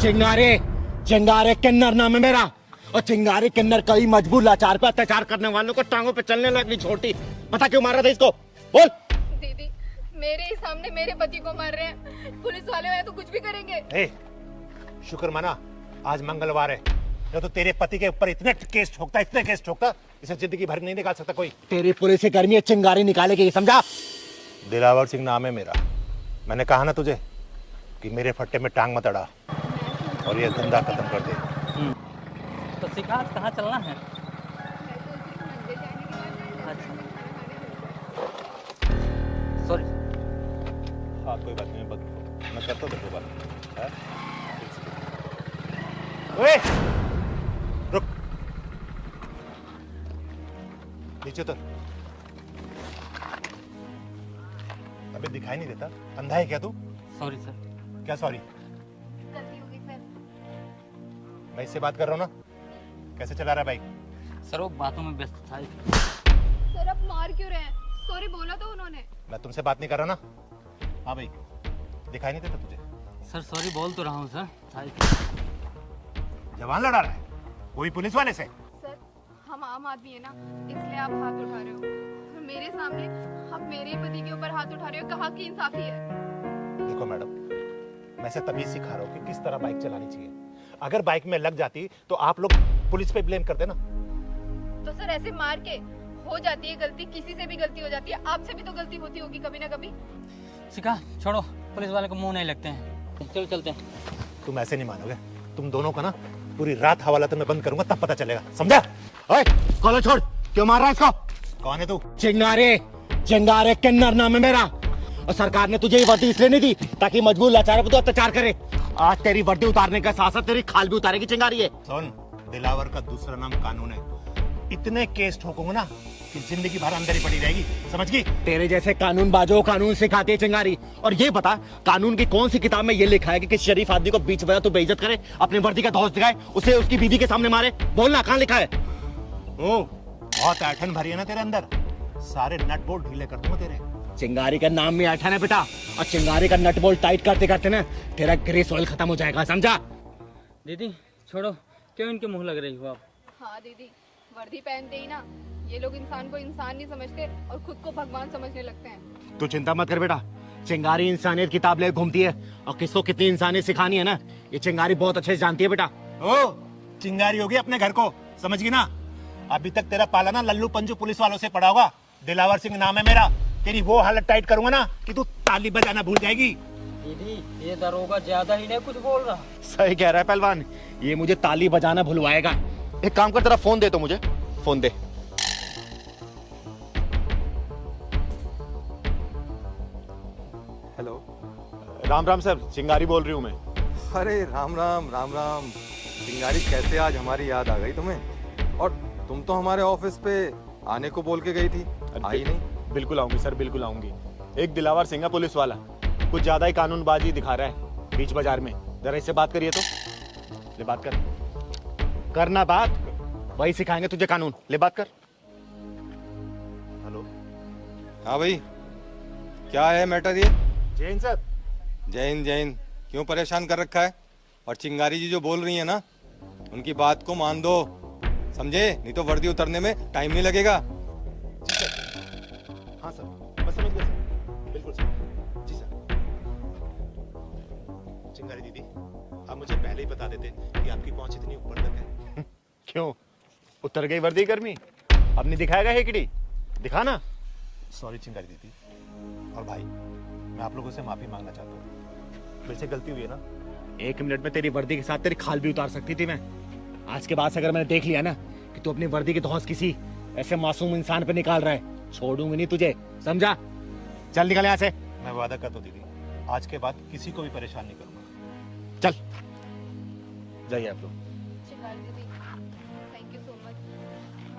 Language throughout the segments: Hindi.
चिंगारे चिंगारे किन्नर नाम है मेरा। और चिंगारी किन्नर कई मजबूर लाचार पे अत्याचार करने वालों को टांगों पे चलने लगनी छोटी। पता क्यों मारा था इसको? बोल। दीदी मेरे ही सामने मेरे पति को मार रहे हैं। पुलिस वाले हैं तो कुछ भी करेंगे। ए, शुक्र माना आज मंगलवार है। तो तेरे पति के ऊपर इतने केस ठोकता इसे जिंदगी भर नहीं निकाल सकता कोई। तेरी पुलिस की गर्मी चिंगारी निकालेगी, समझा? दिलावर सिंह नाम है मेरा। मैंने कहा ना तुझे कि मेरे फट्टे में टांग मत अड़ा और ये धंधा खत्म कर दे। तो शिकायत कहाँ चलना है? सॉरी। हाँ कोई बात नहीं, मैं करता हूँ देखो बात। ओए रुक, नीचे उतर। अबे दिखाई नहीं देता? अंधा है क्या तू? Sorry sir. क्या सॉरी? गलती हो गई सर। मैं इससे बात कर रहा हूँ ना। कैसे चला रहा है बाइक? सर वो बातों में व्यस्त था। सर अब मार क्यों रहे हैं? सॉरी बोला तो उन्होंने। मैं तुमसे बात नहीं कर रहा ना। हाँ भाई, दिखाई नहीं देता तुझे? सर सॉरी बोल तो रहा हूँ सर। जवान लड़ा रहा है वो भी पुलिस वाले से। सर हम आम आदमी है ना, इसलिए आप हाथ उठा रहे हो। और मेरे सामने आप मेरे ही पति के ऊपर हाथ उठा रहे हो। कहाँ की इंसाफी है? देखो मैडम, मैं से तभी सिखा रहा हूँ कि किस तरह बाइक चलानी चाहिए। अगर बाइक में लग जाती तो आप लोग पुलिस पे ब्लेम करते ना। तो सर ऐसे मार के हो जाती है गलती, किसी से भी गलती हो जाती है। आपसे भी तो गलती होती होगी कभी ना कभी। शिका छोड़ो, पुलिस वाले को मुंह नहीं लगते हैं। चलो चलते हैं। तुम ऐसे नहीं मानोगे। तुम दोनों का ना पूरी रात हवाला तो मैं बंद करूंगा, तब पता चलेगा, समझा? ओए कॉलर छोड़, क्यों मार रहा है इसको? कौन है तू? चिंगारे चिंगारे किन्नर नाम है मेरा। और सरकार ने तुझे ये वर्दी इसलिए नहीं दी ताकि मजबूर लाचारों पर तो अत्याचार करे। आज तेरी वर्दी उतारने का साथ साथ तेरी खाल भी उतारेगी चिंगारी है। सुन, दिलावर का दूसरा नाम कानून है। इतने केस ठोकूंगा ना कि जिंदगी भर अंदर ही पड़ी रहेगी, समझ गई? तेरे जैसे कानून बाजों कानून सिखाती है चिंगारी। और ये बता, कानून की कौन सी किताब में ये लिखा है कि किसी शरीफ आदमी को बीच वजह तो बेइज्जत करे, अपनी वर्दी का धौंस दिखाए, उसे उसकी बीवी के सामने मारे? बोलना, कहाँ लिखा है? ओ, बहुत ऐठन भरी है ना तेरे अंदर। सारे नट बोल्ट ढीले कर दूंगा तेरे। चिंगारी का नाम में ऐठन है बेटा। और चिंगारी का नट बोल्ट टाइट करते करते ना तेरा ग्रेस ऑयल खत्म हो जाएगा, समझा? दीदी छोड़ो, क्यों इनके मुंह लग रही हो आप? हाँ दीदी, वर्दी पहनते ही ना ये लोग इंसान को इंसान नहीं समझते और खुद को भगवान समझने लगते हैं। तू चिंता मत कर बेटा, चिंगारी इंसानियत किताब ले घूमती है और किसको कितनी इंसानियत सिखानी है ना, ये चिंगारी बहुत अच्छे से जानती है बेटा। ओ, चिंगारी होगी अपने घर को, समझ गई ना? अभी तक तेरा पाला ना लल्लू पंजू पुलिस वालों से पड़ा होगा। दिलावर सिंह नाम है मेरा। तेरी वो हालत टाइट करूंगा ना कि तू ताली बजाना भूल जाएगी। दीदी ये दरोगा ज्यादा ही नहीं कुछ बोल रहा। सही कह रहा है पहलवान, ये मुझे ताली बजाना भुलवाएगा। एक काम कर, तेरा फोन दे तो मुझे, फोन दे। हेलो। राम राम सर, चिंगारी बोल रही हूँ मैं। अरे राम राम राम राम। चिंगारी, कैसे आज हमारी याद आ गई तुम्हें? और तुम तो हमारे ऑफिस पे आने को बोल के गई थी, आई नहीं। बिल्कुल आऊंगी सर, बिल्कुल आऊंगी। एक दिलावर सिंह पुलिस वाला कुछ ज्यादा ही कानूनबाजी दिखा रहा है बीच बाजार में। जरा इससे बात करिए तो। ले बात कर, करना बात, वही सिखाएंगे तुझे कानून। ले बात कर। हेलो। हाँ भाई, क्या है मैटर ये? जैन सर। जैन जैन क्यों परेशान कर रखा है? और चिंगारी जी जो बोल रही है ना, उनकी बात को मान दो, समझे? नहीं तो वर्दी उतरने में टाइम नहीं लगेगा। हाँ सर, मैं समझ गया सर, बिल्कुल सर। जी सर। चिंगारी दीदी, आप मुझे पहले ही बता देते कि आपकी पहुंच इतनी ऊपर तक है। क्यों, उतर गई वर्दी गर्मी? अब नहीं दिखाएगा हेकड़ी? दिखा ना। सॉरी चिंगारी दीदी। और भाई, मैं आप लोगों से माफी मांगना चाहता हूँ। मेरे से गलती हुई है ना। 1 मिनट में तेरी वर्दी के साथ तेरी खाल भी उतार सकती थी मैं। आज के बाद से अगर मैंने देख लिया ना कि तू अपनी वर्दी की धौंस किसी ऐसे मासूम इंसान पे निकाल रहा है, छोड़ूंगी नहीं तुझे, समझा? चल निकल यहाँ से। मैं वादा करता हूँ दीदी, आज के बाद किसी को भी परेशान नहीं करूंगा। चल जाइए आप लोग। चिंगारी दीदी, थैंक यू सो मच।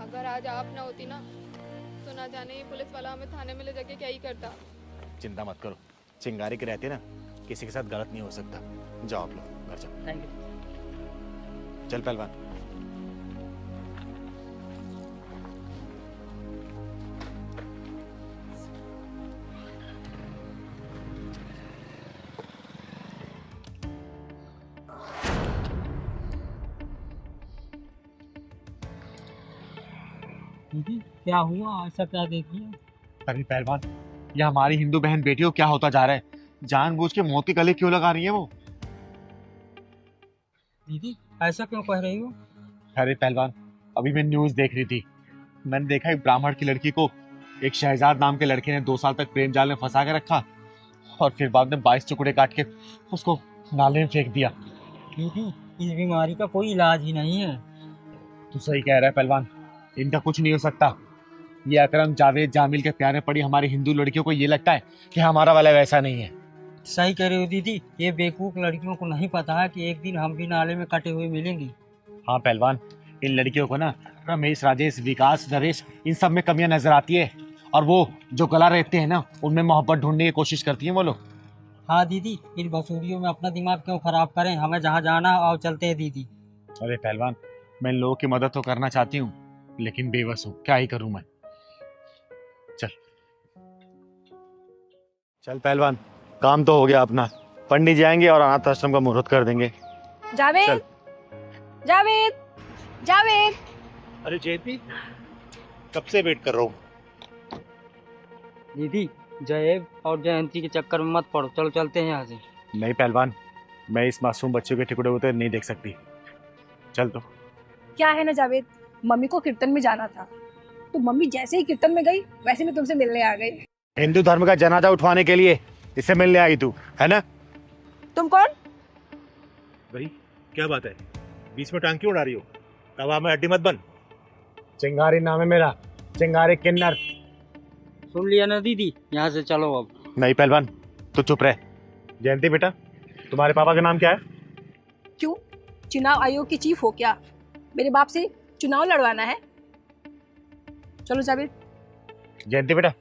अगर आज आप ना होती ना तो ना जाने ये पुलिस वाला हमें थाने में ले जाके क्या ही करता। चिंता मत करो, चिंगारी के रहते ना किसी के साथ गलत नहीं हो सकता। जाओ आप लोग घर जाओ। Thank you. चल पहलवान। दीदी क्या हुआ, ऐसा क्या देख लिया? अरे पहलवान, ये हमारी हिंदू बहन बेटियों क्या होता जा रहा है? जानबूझ के मौत के गले क्यों लगा रही है वो? दीदी ऐसा क्यों कह रही हो? अरे पहलवान, अभी मैं न्यूज देख रही थी। मैंने देखा एक ब्राह्मण की लड़की को एक शहजाद नाम के लड़के ने 2 साल तक प्रेम जाल में फंसा के रखा और फिर बाद में 22 टुकड़े काट के उसको नाले में फेंक दिया। दीदी इस बीमारी का कोई इलाज ही नहीं है। तू सही कह रहा है पहलवान, इनका कुछ नहीं हो सकता। ये अकरम जावेद जामिल के प्यार में पड़ी हमारी हिंदू लड़कियों को ये लगता है कि हमारा वाला वैसा नहीं है। सही कह रहे हो दीदी, ये बेवकूफ लड़कियों को नहीं पता है कि एक दिन हम भी नाले में कटे हुए मिलेंगे। हाँ पहलवान, इन लड़कियों को ना रमेश, राजेश, विकास, नरेश, इन सब में कमियां नजर आती है और वो जो गला रहते हैं ना उनमें मोहब्बत ढूंढने की कोशिश करती हैं वो लोग। हाँ दीदी, इन बसूरियों में अपना दिमाग क्यों खराब करें, हमें जहाँ जाना है और चलते हैं दीदी। अरे पहलवान, मैं इन लोगों की मदद तो करना चाहती हूँ लेकिन बेबस हूँ, क्या ही करूँ मैं। चल चल पहलवान, काम तो हो गया अपना। पंडित जी आएंगे और अनाथ आश्रम का मुहूर्त कर देंगे। जावेद, जावेद, जावेद। अरे जयंती, कब से वेट कर रहा हूँ। दीदी जयेब और जयंती के चक्कर में मत पड़ो, चलो चलते हैं यहाँ से। नहीं पहलवान, मैं इस मासूम बच्चों के टुकड़े होते नहीं देख सकती। चल तो। क्या है ना जावेद, मम्मी को कीर्तन में जाना था तो मम्मी जैसे ही कीर्तन में गई वैसे मैं तुमसे मिलने आ गई। हिंदू धर्म का जनाजा उठवाने के लिए इससे मिलने आई तू, है ना? तुम कौन? भाई क्या बात है, बीच में टांग क्यों उड़ा रही हो? तवा में अड्डी मत बन। चिंगारी नाम है मेरा, चिंगारी किन्नर। सुन लिया ना दीदी, यहाँ से चलो अब। नहीं पहलवान, तू चुप रह। जयंती बेटा, तुम्हारे पापा का नाम क्या है? क्यों, चुनाव आयोग की चीफ हो क्या? मेरे बाप से चुनाव लड़वाना है? चलो जावेद। जयंती बेटा,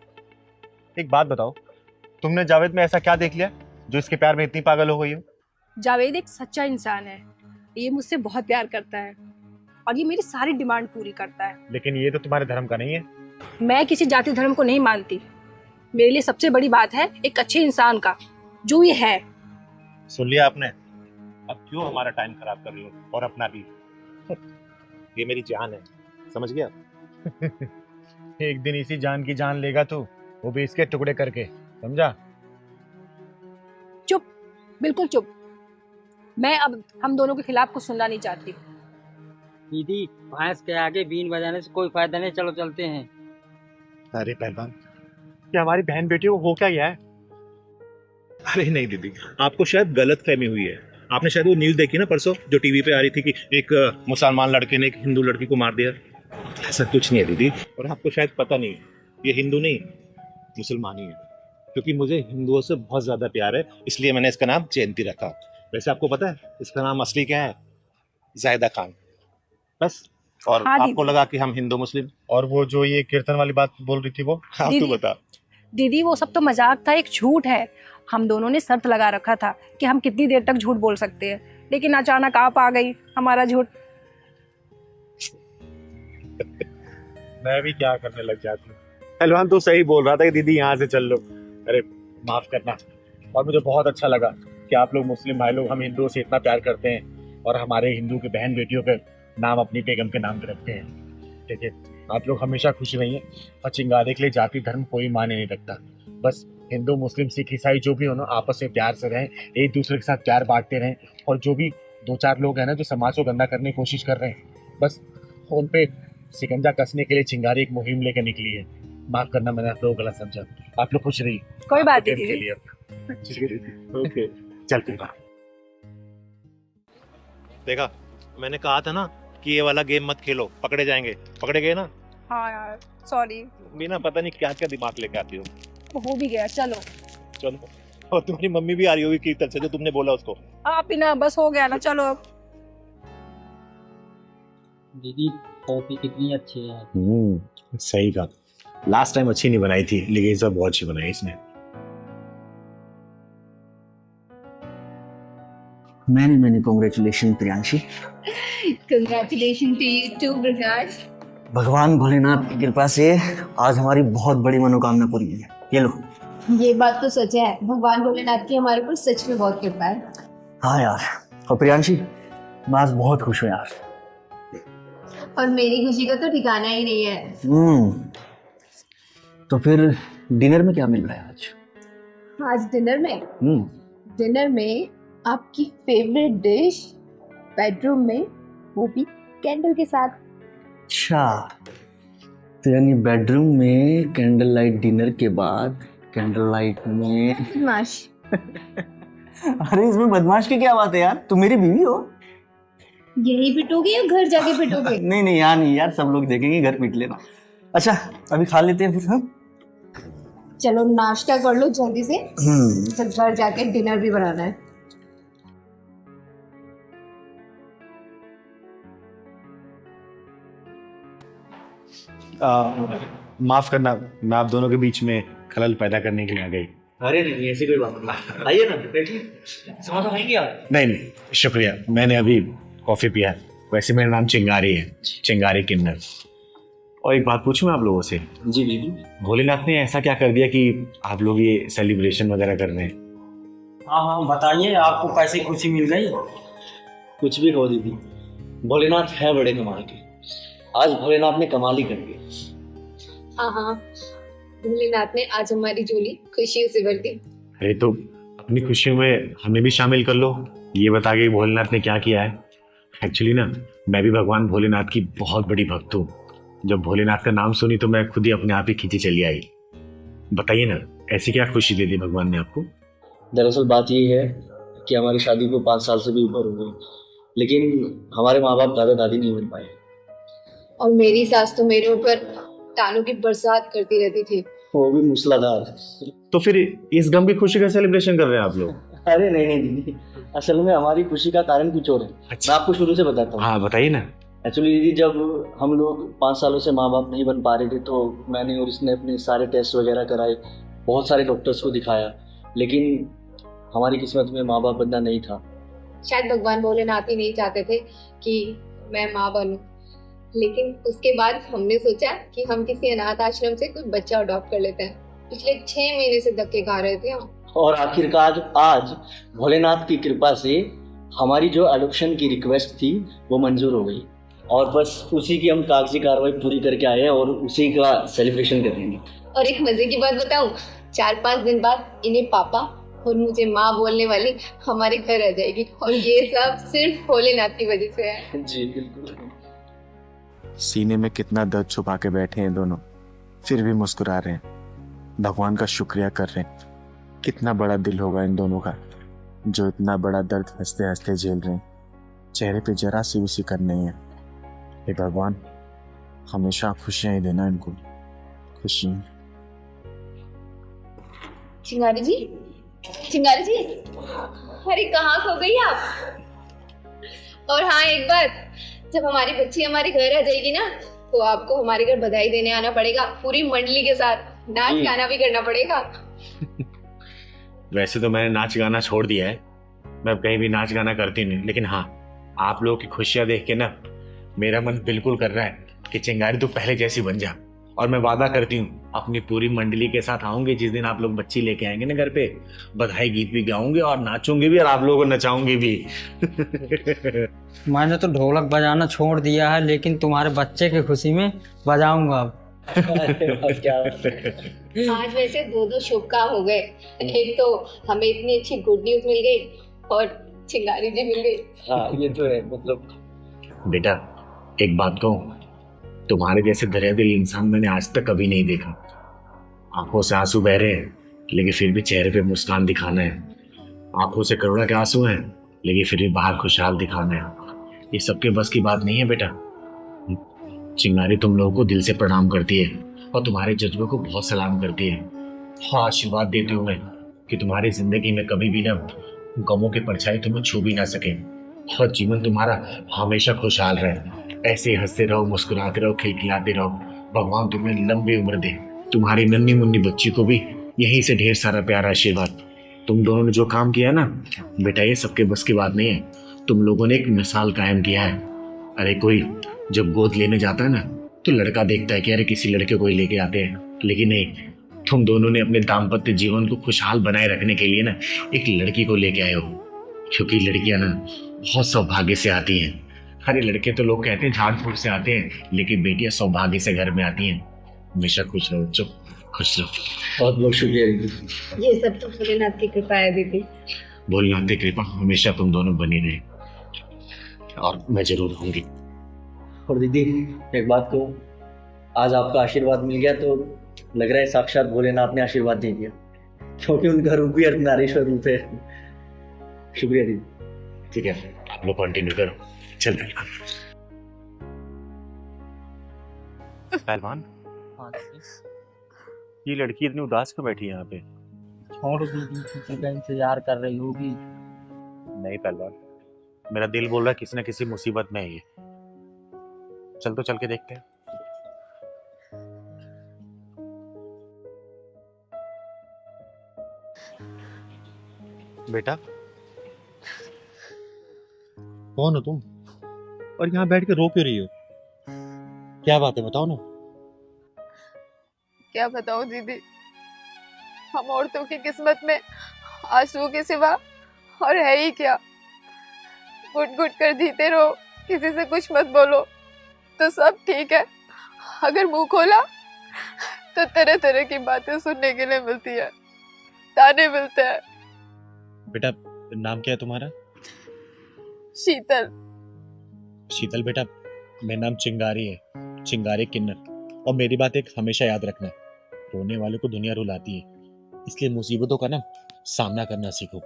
एक बात बताओ, तुमने जावेद में ऐसा क्या देख लिया जो इसके प्यार में इतनी पागल हो गई हो? जावेद एक सच्चा इंसान है, ये मुझसे बहुत प्यार करता है और ये मेरी सारी डिमांड पूरी करता है। लेकिन ये तो तुम्हारे धर्म का नहीं है। मैं किसी जाति धर्म को नहीं मानती। मेरे लिए सबसे बड़ी बात है एक अच्छे इंसान का, जो ये है। सुन लिया आपने? अब क्यों हमारा टाइम खराब कर रही हो और अपना भी? ये मेरी जान है, समझ गया? एक दिन इसी जान की जान लेगा तू, वो भी इसके टुकड़े करके, समझा? चुप, बिल्कुल चुप। मैं अब हम दोनों के खिलाफ कुछ सुनना नहीं चाहती। दीदी भैंस के आगे बीन बजाने से कोई फायदा नहीं, चलो चलते हैं। अरे पहलवान, ये हमारी बहन बेटियों को हो क्या गया है? अरे नहीं दीदी, आपको शायद गलत फहमी हुई है। आपने शायद वो न्यूज देखी ना परसों, जो टीवी पे आ रही थी कि एक मुसलमान लड़के ने एक हिंदू लड़की को मार दिया। ऐसा कुछ नहीं है दीदी, और आपको शायद पता नहीं, ये हिंदू नहीं मुसलमान ही है। क्योंकि मुझे हिंदुओं से बहुत ज्यादा प्यार है, इसलिए मैंने इसका नाम जयंती रखा। वैसे आपको पता है इसका नाम असली क्या है? जायदा खान। बस। और हाँ आपको लगा कि हम हिंदू मुस्लिम। और वो जो ये कीर्तन वाली बात बोल रही थी वो? हाँ तू बता। दीदी वो सब तो मजाक था, एक झूठ है। हम दोनों ने शर्त लगा रखा था कि हम कितनी देर तक झूठ बोल सकते हैं, लेकिन अचानक आप आ गई, हमारा झूठ। मैं भी क्या करने लग जाती हूँ। पहलवान तू सही बोल रहा था कि दीदी यहाँ से चल लो। अरे माफ करना, और मुझे बहुत अच्छा लगा कि आप लोग मुस्लिम भाई लोग हम हिंदुओं से इतना प्यार करते हैं और हमारे हिंदू के बहन बेटियों के नाम अपनी बेगम के नाम पे रखते हैं। ठीक है, आप लोग हमेशा खुश रहिए। और चिंगारे के लिए जाति धर्म कोई माने नहीं रखता। बस हिंदू मुस्लिम सिख ईसाई जो भी हो ना, आपस में प्यार से रहें, एक दूसरे के साथ प्यार बांटते रहें। और जो भी 2-4 लोग हैं ना जो समाज को गंदा करने की कोशिश कर रहे हैं, बस उन पे शिकंजा कसने के लिए चिंगारी एक मुहिम लेकर निकली है। माफ करना, मैंने आप लोगों को गलत समझा। आप लोग खुश रहिए। कोई बात नहीं के दीदी। लिए ओके, चल फिर। देखा, मैंने कहा था ना कि ये वाला गेम मत खेलो, पकड़े जाएंगे। पकड़े गए ना? हाँ यार सॉरी, बिना पता नहीं क्या क्या दिमाग लेके आती हो। हो भी गया, चलो। चलो, और तुम्हारी मम्मी भी आ रही होगी कीर्तन से, जो तुमने बोला उसको। आप ही ना, बस हो गया ना, चलो अब। दीदी कॉफी कितनी अच्छी है। सही कहा। लास्ट टाइम अच्छी नहीं बनाई थी, लेकिन इस बार बहुत अच्छी बनाई इसने। Many congratulations Priyanshi. Congratulations to you too, Braj. भगवान भोलेनाथ की कृपा से आज हमारी बहुत बड़ी मनोकामना पूरी हुई है। ये लो। ये बात तो सच है, भगवान भोलेनाथ की हमारे ऊपर सच में बहुत कृपा है। हाँ यार, और प्रियांशी मैं आज बहुत खुश हूँ यार। और मेरी खुशी का तो ठिकाना ही नहीं है। तो फिर डिनर में क्या मिल रहा है आज? आज डिनर में आपकी फेवरेट डिश, बेडरूम में, वो भी कैंडल के साथ। अच्छा, तो यानी बेडरूम में कैंडल लाइट डिनर के बाद कैंडल लाइट में बदमाश। अरे इसमें बदमाश की क्या बात है यार, तुम मेरी बीवी हो। यही पिटोगे या घर जाके पिटोगे? नहीं नहीं यार, नहीं यार, सब लोग देखेंगे, घर पीट लेना। अच्छा अभी खा लेते हैं फिर हम। चलो नाश्ता कर लो जल्दी से, फिर घर जाके डिनर भी बनाना है। माफ करना, मैं आप दोनों के बीच में खलल पैदा करने के लिए आ गई। अरे नहीं, ऐसी कोई बात नहीं, आइए ना बैठिए, समोसा खाएंगे आप? नहीं शुक्रिया, मैंने अभी कॉफी पिया है। वैसे मेरा नाम चिंगारी है, चिंगारी किन्नर। और एक बात पूछूं मैं आप लोगों से? जी दीदी। भोलेनाथ ने ऐसा क्या कर दिया कि आप लोग ये सेलिब्रेशन वगैरह कर रहे हैं? हाँ बताइए, आपको कैसी खुशी मिल गई? कुछ भी हो दीदी, भोलेनाथ है बड़े कमाल के। आज भोलेनाथ ने कमाल ही कर दी। हाँ, भोलेनाथ ने आज हमारी झोली खुशियों से भर दी। अरे तो अपनी खुशियों में हमें भी शामिल कर लो, ये बता के भोलेनाथ ने क्या किया है। एक्चुअली ना, मैं भी भगवान भोलेनाथ की बहुत बड़ी भक्त हूँ। जब भोलेनाथ का नाम सुनी तो मैं खुद ही अपने आप ही खींची चली आई। बताइए ना, ऐसी क्या खुशी दे दी भगवान ने आपको? दरअसल बात ये है कि हमारी शादी को 5 साल से भी ऊपर हो गई, लेकिन हमारे माँ बाप दादा दादी नहीं बन पाए। और मेरी सास तो मेरे ऊपर तानों की बरसात करती रहती थी, वो भी मूसलाधार। तो फिर इस गम की खुशी का सेलिब्रेशन कर रहे हैं आप लोग? अरे नहीं दीदी, असल में हमारी खुशी का कारण कुछ और है। अच्छा। मैं आपको शुरू से बताता हूँ। हाँ बताइए ना। एक्चुअली दीदी, जब हम लोग 5 सालों से माँ बाप नहीं बन पा रहे थे तो मैंने और इसने अपने सारे टेस्ट वगैरह कराए, बहुत सारे डॉक्टर्स को दिखाया, लेकिन हमारी किस्मत में माँ बाप बनना नहीं था। शायद भगवान भोलेनाथ ही नहीं चाहते थे कि मैं माँ बनूं। लेकिन उसके बाद हमने सोचा कि हम किसी अनाथ आश्रम से कोई बच्चा अडॉप्ट कर लेते हैं। पिछले 6 महीने से धक्के खा रहे थे हम, और आखिरकार आज भोलेनाथ की कृपा से हमारी जो अडॉप्शन की रिक्वेस्ट थी वो मंजूर हो गई, और बस उसी की हम कागजी कार्रवाई पूरी करके आए हैं और उसी का सेलिब्रेशन करेंगे। और एक मजे की बात बताऊं, 4-5 दिन बाद इन्हें पापा और मुझे माँ बोलने वाली हमारे घर आ जाएगी, और ये सब सिर्फ भोलेनाथ की वजह से है। जी बिल्कुल। सीने में कितना दर्द छुपा के बैठे हैं दोनों, फिर भी मुस्कुरा रहे हैं, भगवान का शुक्रिया कर रहे हैं। कितना बड़ा दिल होगा इन दोनों का, जो इतना बड़ा दर्द हंसते हंसते झेल रहे हैं। चेहरे पे जरा सी भी सिकन नहीं है। हे भगवान, हमेशा खुशियां ही देना इनको, खुशियां। चिंगारी जी, अरे कहाँ खो गई आप? और हाँ एक बात, जब हमारी बच्ची हमारे घर आ जाएगी ना, तो आपको हमारे घर बधाई देने आना पड़ेगा, पूरी मंडली के साथ, नाच गाना भी करना पड़ेगा। वैसे तो मैंने नाच गाना छोड़ दिया है, मैं कहीं भी नाच गाना करती नहीं, लेकिन हाँ, आप लोगों की खुशियां देख के ना मेरा मन बिल्कुल कर रहा है कि चिंगारी तू पहले जैसी बन जा। और मैं वादा करती हूँ अपनी पूरी मंडली के साथ आऊंगे, जिस दिन आप लोग बच्ची लेके आएंगे ना घर पे, बधाई गीत भी गाऊंगे और नाचूंगी भी और आप लोगों को नचाऊंगी भी। मैंने तो ढोलक बजाना छोड़ दिया है, लेकिन तुम्हारे बच्चे की खुशी में बजाऊंगा अब। आज वैसे 2 शुभ काम हो गए। एक तो हमें इतनी अच्छी गुड न्यूज मिल गई और चिंगारी जी मिल गई। हाँ ये तो है, मतलब बेटा एक बात कहूँ, तुम्हारे जैसे दरिया दिल इंसान मैंने आज तक कभी नहीं देखा। आंखों से आंसू बह रहे हैं लेकिन फिर भी चेहरे पे मुस्कान दिखाना है, आंखों से करुणा के आंसू हैं लेकिन फिर भी बाहर खुशहाल दिखाना है। ये सबके बस की बात नहीं है बेटा। चिंगारी तुम लोगों को दिल से प्रणाम करती है और तुम्हारे जज्बे को बहुत सलाम करती है। हाँ, आशीर्वाद देती हूँ मैं कि तुम्हारी जिंदगी में कभी भी ना गमों की परछाई तुम्हें छू भी ना सके और जीवन तुम्हारा हमेशा खुशहाल रहे। ऐसे हंसते रहो, मुस्कुराते रहो, खिलखिलाते रहो। भगवान तुम्हें लंबी उम्र दे। तुम्हारी नन्ही मुन्नी बच्ची को भी यहीं से ढेर सारा प्यारा आशीर्वाद। तुम दोनों ने जो काम किया ना बेटा, ये सबके बस की बात नहीं है। तुम लोगों ने एक मिसाल कायम किया है। अरे कोई जब गोद लेने जाता है ना तो लड़का देखता है कि अरे किसी लड़के को ही लेके आते हैं, लेकिन नहीं, तुम दोनों ने अपने दाम्पत्य जीवन को खुशहाल बनाए रखने के लिए ना एक लड़की को लेके आए हो, क्योंकि लड़कियां ना बहुत सौभाग्य से आती हैं। अरे लड़के तो लोग कहते हैं झाड़ फूट से आते हैं, लेकिन बेटियां सौभाग्य से घर में आती हैं। हमेशा खुश रहो, चुप खुश रहो। बहुत बहुत शुक्रिया दीदी। ये सब तो भोलेनाथ की कृपा है दीदी। भोलेनाथ की कृपा हमेशा तुम दोनों बनी रहे, और मैं जरूर रहूंगी। और दीदी एक बात कहूँ, आज आपका आशीर्वाद मिल गया तो लग रहा है साक्षात भोलेनाथ ने आशीर्वाद दे दिया, क्योंकि उनका रूप भी अर्धनारीश्वर रूप है। शुक्रिया दीदी। ठीक है, आप लोग कंटिन्यू करो। चल पहलवान, ये लड़की इतनी उदास क्यों बैठी है यहाँ पे? छोड़ दीदी, किसी का इंतजार कर रही होगी। नहीं पहलवान, मेरा दिल बोल रहा है किसी न किसी मुसीबत में है ये। चल तो चल के देखते हैं। बेटा, कौन हो तुम और यहाँ बैठ के रो क्यों रही हो? क्या बात है, बताओ ना। क्या बताऊं दीदी, हम औरतों की किस्मत में आंसू के सिवा और है ही क्या। घुट घुट कर जीते रहो, किसी से कुछ मत बोलो तो सब ठीक है, अगर मुंह खोला तो तरह तरह की बातें सुनने के लिए मिलती है, ताने मिलते हैं। बेटा, नाम क्या है तुम्हारा? शीतल। शीतल बेटा, मेरा नाम चिंगारी है, चिंगारी किन्नर। और मेरी बात एक हमेशा याद रखना, रोने वाले को दुनिया रुलाती है, इसलिए मुसीबतों का ना सामना करना सीखो।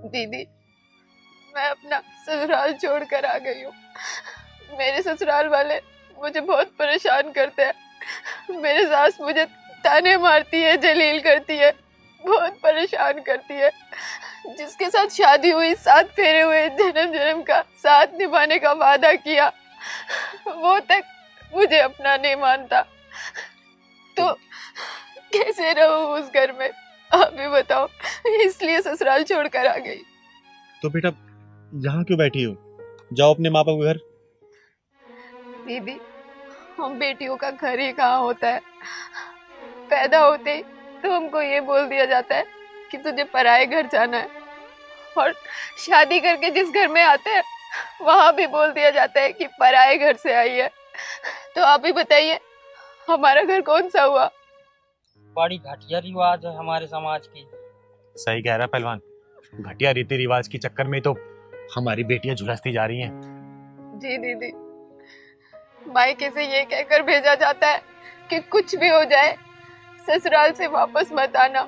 दीदी, मैं अपना ससुराल छोड़ कर आ गई हूँ। मेरे ससुराल वाले मुझे बहुत परेशान करते हैं। मेरे सास मुझे ताने मारती है, जलील करती है, बहुत परेशान करती है। जिसके साथ शादी हुई, 7 फेरे हुए, जन्म जन्म का साथ निभाने का वादा किया, वो तक मुझे अपना नहीं मानता। तो कैसे रहूं उस घर में, आप भी बताओ। इसलिए ससुराल छोड़कर आ गई। तो बेटा यहाँ क्यों बैठी हो? जाओ अपने माँ बाप के घर। दीदी, हम बेटियों का घर ही कहाँ होता है। पैदा होते ही तो हमको ये बोल दिया जाता है कि तुझे पराये घर जाना है, और शादी करके जिस घर में आते हैं वहां भी बोल दिया जाता है कि पराये घर से आई है। तो आप ही बताइए, हमारा घर कौन सा हुआ? बड़ी घटिया रिवाज है हमारे समाज की। सही कह रहा पहलवान, घटिया रीति रिवाज के चक्कर में तो हमारी बेटियां झुलसती जा रही हैं। जी दीदी, मायके से ये कहकर भेजा जाता है कि कुछ भी हो जाए ससुराल से वापस मत आना,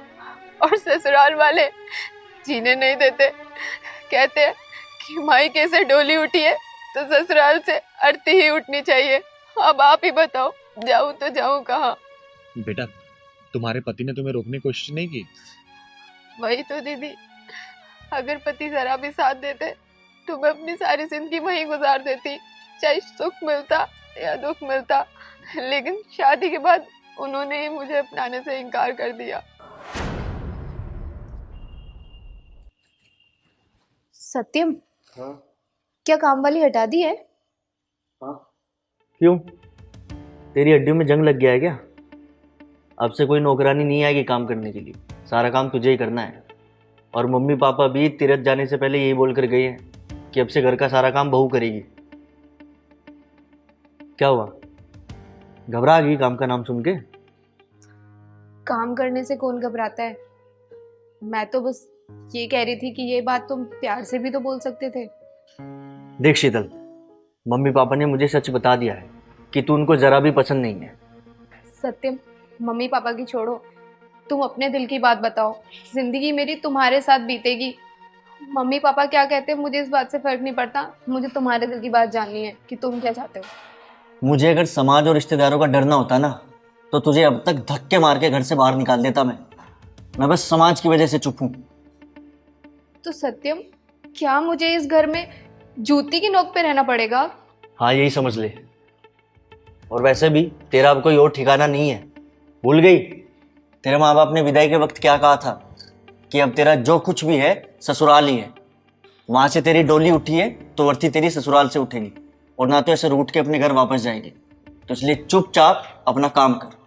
और ससुराल वाले जीने नहीं देते। कहते हैं कि मायके से डोली उठी है तो ससुराल से अर्थी ही उठनी चाहिए। अब आप ही बताओ, जाऊं तो जाऊं कहाँ? बेटा, तुम्हारे पति ने तुम्हें रोकने की कोशिश नहीं की? वही तो दीदी, अगर पति जरा भी साथ देते तो मैं अपनी सारी जिंदगी वहीं गुजार देती, चाहे सुख मिलता या दुख मिलता। लेकिन शादी के बाद उन्होंने ही मुझे अपनाने से इनकार कर दिया। सत्यम, क्या काम वाली हटा दी है? हाँ, क्यों? तेरी हड्डियों में जंग लग गया है क्या? अब से कोई नौकरानी नहीं आएगी काम करने के लिए, सारा काम तुझे ही करना है। और मम्मी पापा भी तीरथ जाने से पहले यही बोल कर गए हैं कि अब से घर का सारा काम बहू करेगी। क्या हुआ, घबरा गई काम का नाम सुन के? काम करने से कौन घबराता है? मैं तो बस ये कह रही थी कि ये बात तुम प्यार से भी तो बोल सकते थे। देख शीतल, मम्मी पापा ने मुझे सच बता दिया है कि तू उनको जरा भी पसंद नहीं है। सत्यम, मम्मी पापा की छोड़ो, तुम अपने दिल की बात बताओ। जिंदगी मेरी तुम्हारे साथ बीतेगी। मम्मी पापा क्या कहते हैं मुझे इस बात से फर्क नहीं पड़ता, मुझे तुम्हारे दिल की बात जाननी है कि तुम क्या चाहते हो। मुझे अगर समाज और रिश्तेदारों का डर ना होता ना, तो तुझे अब तक धक्के मार के घर से बाहर निकाल देता। मैं बस समाज की वजह से चुप हूँ। तो सत्यम, क्या मुझे इस घर में जूती की नोक पे रहना पड़ेगा? हाँ, यही समझ ले। और वैसे भी तेरा अब कोई और ठिकाना नहीं है। भूल गई तेरे माँ बाप ने विदाई के वक्त क्या कहा था कि अब तेरा जो कुछ भी है ससुराल ही है। वहां से तेरी डोली उठी है तो अर्थी तेरी ससुराल से उठेगी, और ना तो ऐसे रूठ के अपने घर वापस जाएगी। तो इसलिए चुपचाप अपना काम कर।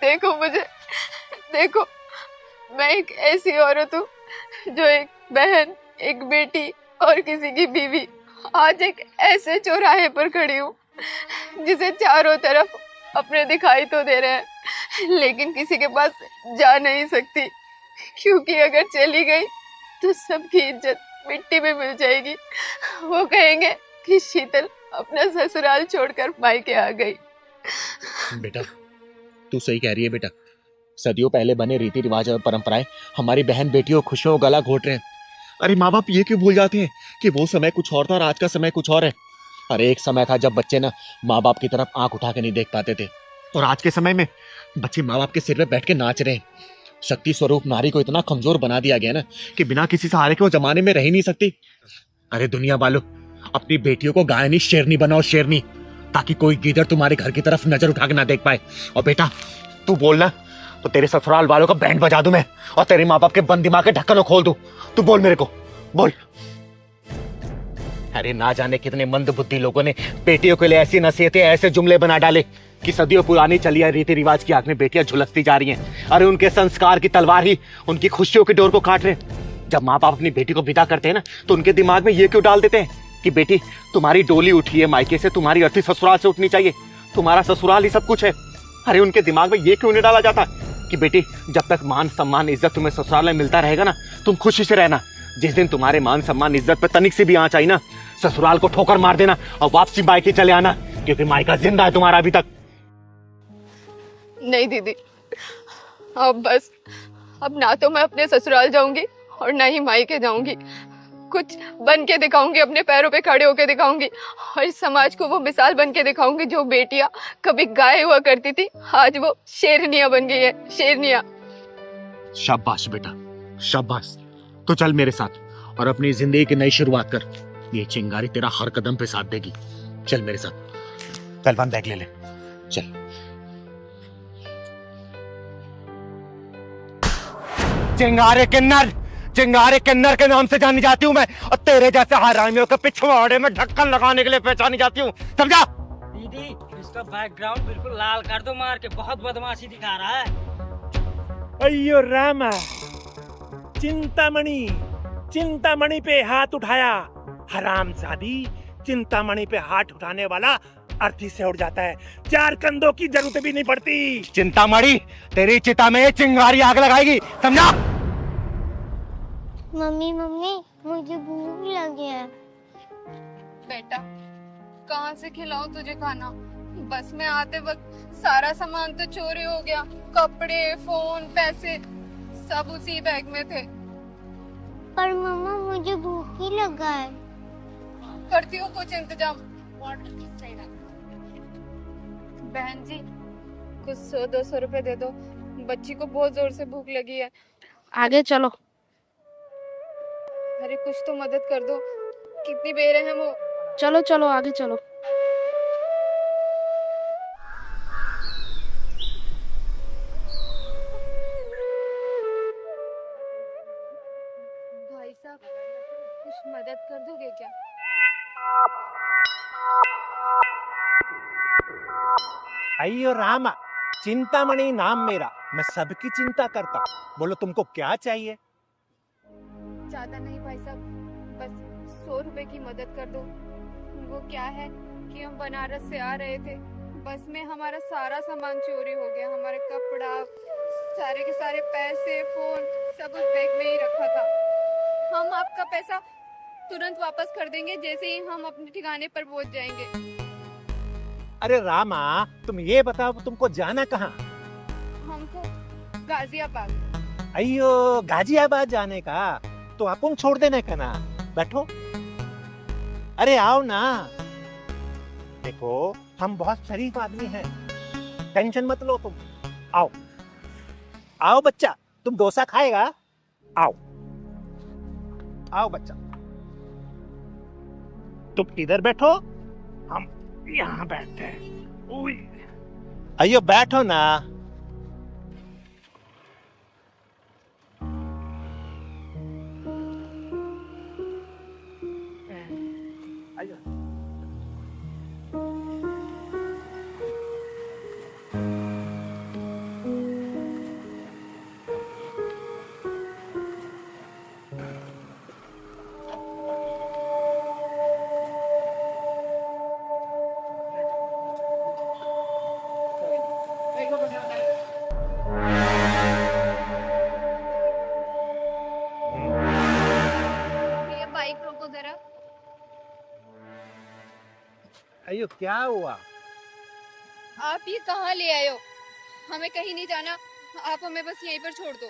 देखो मुझे, देखो मैं एक ऐसी औरत हूँ जो एक बहन, एक बेटी और किसी की बीवी आज एक ऐसे चौराहे पर खड़ी हूँ जिसे चारों तरफ अपने दिखाई तो दे रहे हैं, लेकिन किसी के पास जा नहीं सकती, क्योंकि अगर चली गई तो सबकी इज्जत मिट्टी में मिल जाएगी। वो कहेंगे कि शीतल अपना ससुराल छोड़कर मायके आ गई। बेटा तू सही कह रही है बेटा, सदियों पहले बने रीति रिवाज और परंपराएं हमारी बहन बेटियों खुशियों गला घोट रहे हैं। अरे माँ बाप ये क्यों भूल जाते हैं कि वो समय कुछ और था और आज का समय कुछ और है। अरे एक समय था जब बच्चे ना माँ बाप की तरफ आंख उठा के नहीं देख पाते थे, और आज के समय में बच्चे माँ बाप के सिर पे बैठ के नाच रहे हैं। शक्ति स्वरूप नारी को इतना कमजोर बना दिया गया ना कि बिना किसी सहारे के वो जमाने में रह ही नहीं सकती। अरे दुनिया वालों, अपनी बेटियों को गाय नहीं शेरनी बनाओ, शेरनी, ताकि कोई गीदड़ तुम्हारे घर की तरफ नजर उठा के ना देख पाए। और बेटा तू बोलना तो तेरे ससुराल वालों का बैंड बजा दूं मैं, और तेरे माँ बाप के बंद दिमाग के ढक्कन खोल दूं। तू बोल मेरे को, बोल। अरे ना जाने कितने मंद बुद्धि लोगों ने बेटियों के लिए ऐसी नसीहतें, ऐसे जुमले बना डाले कि सदियों पुरानी चली आ रीति रिवाज की आग में बेटियां झुलसती जा रही हैं। अरे उनके संस्कार की तलवार ही उनकी खुशियों की डोर को काट रहे हैं। जब माँ बाप अपनी बेटी को विदा करते हैं ना, तो उनके दिमाग में ये क्यों डाल देते हैं कि बेटी तुम्हारी डोली उठी है मायके से, तुम्हारी अर्थी ससुराल से उठनी चाहिए, तुम्हारा ससुराल ही सब कुछ है। अरे उनके दिमाग में ये क्यों नहीं डाला जाता कि बेटी जब तक मान सम्मान इज्जत तुम्हें ससुराल में मिलता रहेगा ना, तुम खुशी से रहना। जिस दिन तुम्हारे मान सम्मान इज्जत पे तनिक से भी आंच आई ना, ससुराल को ठोकर मार देना और वापसी मायके चले आना, क्योंकि मायका जिंदा है तुम्हारा अभी तक। नहीं दीदी, अब बस, अब ना तो मैं अपने ससुराल जाऊंगी और ना ही मायके जाऊंगी। कुछ बन के दिखाऊंगी, अपने पैरों पे खड़े होके दिखाऊंगी, और समाज को वो मिसाल बन के दिखाऊंगी। जो बेटियां कभी गाय हुआ करती थी, आज वो शेरनियां बन गई है, शेरनियां। शाबाश बेटा, शाबाश। तो चल मेरे साथ और अपनी जिंदगी की नई शुरुआत कर। ये चिंगारी तेरा हर कदम पे साथ देगी। चल मेरे साथ, पहलवान बैग ले ले, चल। चिंगारे किन्नर, चिंगारे किन्नर के नाम से जानी जाती हूँ मैं, और तेरे जैसे हरामियों के पिछवाड़े में ढक्कन लगाने के लिए पहचानी जाती हूँ, समझा? दीदी इसका बैकग्राउंड बिल्कुल लाल कर दो मार के, बहुत बदमाशी दिखा रहा है। अयो रामा, चिंतामणि, चिंतामणि पे हाथ उठाया। हरामजादी, चिंतामणि पे हाथ उठाने वाला अर्थी से उड़ जाता है, चार कंधों की जरूरत भी नहीं पड़ती। चिंतामणि तेरी चिता में चिंगारी आग लगाएगी, समझा? मम्मी मम्मी मुझे भूख लगी है। बेटा कहाँ से खिलाऊं तुझे खाना? बस में आते वक्त सारा सामान तो चोरी हो गया, कपड़े, फोन, पैसे सब उसी बैग में थे। पर मम्मा मुझे भूख ही लगा है। करती हूँ कुछ इंतजाम। बहन जी कुछ 100-200 रुपए दे दो, बच्ची को बहुत जोर से भूख लगी है। आगे चलो। अरे कुछ तो मदद कर दो, कितनी बेरहम हो। चलो चलो आगे चलो। भाई साहब कुछ मदद कर दोगे क्या? अयो रामा, चिंतामणि नाम मेरा, मैं सबकी चिंता करता। बोलो तुमको क्या चाहिए? ज्यादा नहीं भाई साहब, बस 100 रुपए की मदद कर दो। वो क्या है कि हम बनारस से आ रहे थे, बस में हमारा सारा सामान चोरी हो गया। हमारे कपड़ा, सारे के सारे पैसे, फोन सब उस बैग में ही रखा था। हम आपका पैसा तुरंत वापस कर देंगे जैसे ही हम अपने ठिकाने पर पहुंच जाएंगे। अरे रामा, तुम ये बताओ तुमको जाना कहाँ? हमको गाजियाबाद। अयो गाजियाबाद जाने का तो अपन छोड़ देने का ना, बैठो। अरे आओ ना, देखो हम बहुत शरीफ आदमी हैं, टेंशन मत लो तुम। आओ आओ बच्चा, तुम डोसा खाएगा? आओ आओ बच्चा, तुम इधर बैठो, हम यहाँ बैठते हैं। अयो बैठो ना। अयो क्या हुआ? आप ये कहाँ ले आए हो? हमें कहीं नहीं जाना, आप हमें बस यहीं पर छोड़ दो।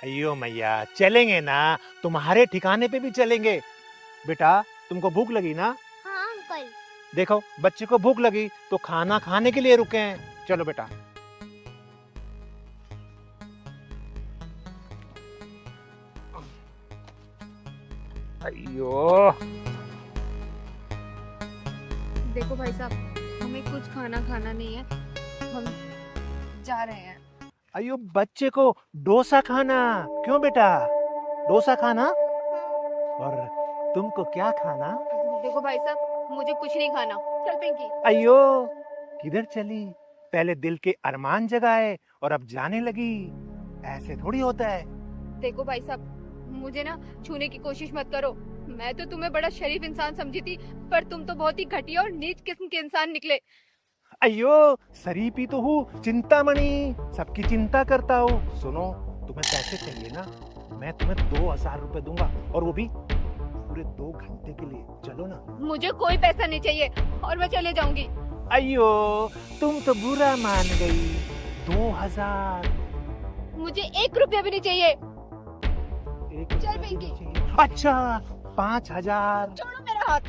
अयो मैया, चलेंगे ना, तुम्हारे ठिकाने पे भी चलेंगे। बेटा तुमको भूख लगी ना? हाँ अंकल। देखो बच्चे को भूख लगी तो खाना खाने के लिए रुके हैं। चलो बेटा। अयो देखो भाई साहब, हमें कुछ खाना खाना नहीं है, हम जा रहे हैं। अयो बच्चे को डोसा खाना। क्यों बेटा? डोसा खाना? और तुमको क्या खाना? देखो भाई साहब, मुझे कुछ नहीं खाना। चल पिंकी। अयो किधर चली? पहले दिल के अरमान जगाए और अब जाने लगी। ऐसे थोड़ी होता है। देखो भाई साहब, मुझे ना छूने की कोशिश मत करो। मैं तो तुम्हें बड़ा शरीफ इंसान समझी थी, पर तुम तो बहुत ही घटिया और नीच किस्म के इंसान निकले। अयो शरीफ ही तो हूँ, चिंतामणि, सबकी चिंता करता हूँ। सुनो, तुम्हें पैसे चाहिए ना? मैं तुम्हें 2000 रुपए दूंगा, और वो भी पूरे 2 घंटे के लिए। चलो ना। मुझे कोई पैसा नहीं चाहिए और मैं चले जाऊंगी। अयो तुम तो बुरा मान गई। 2000। मुझे 1 रुपया भी नहीं चाहिए। चल पिंकी। अच्छा 5000। छोड़ो मेरा हाथ।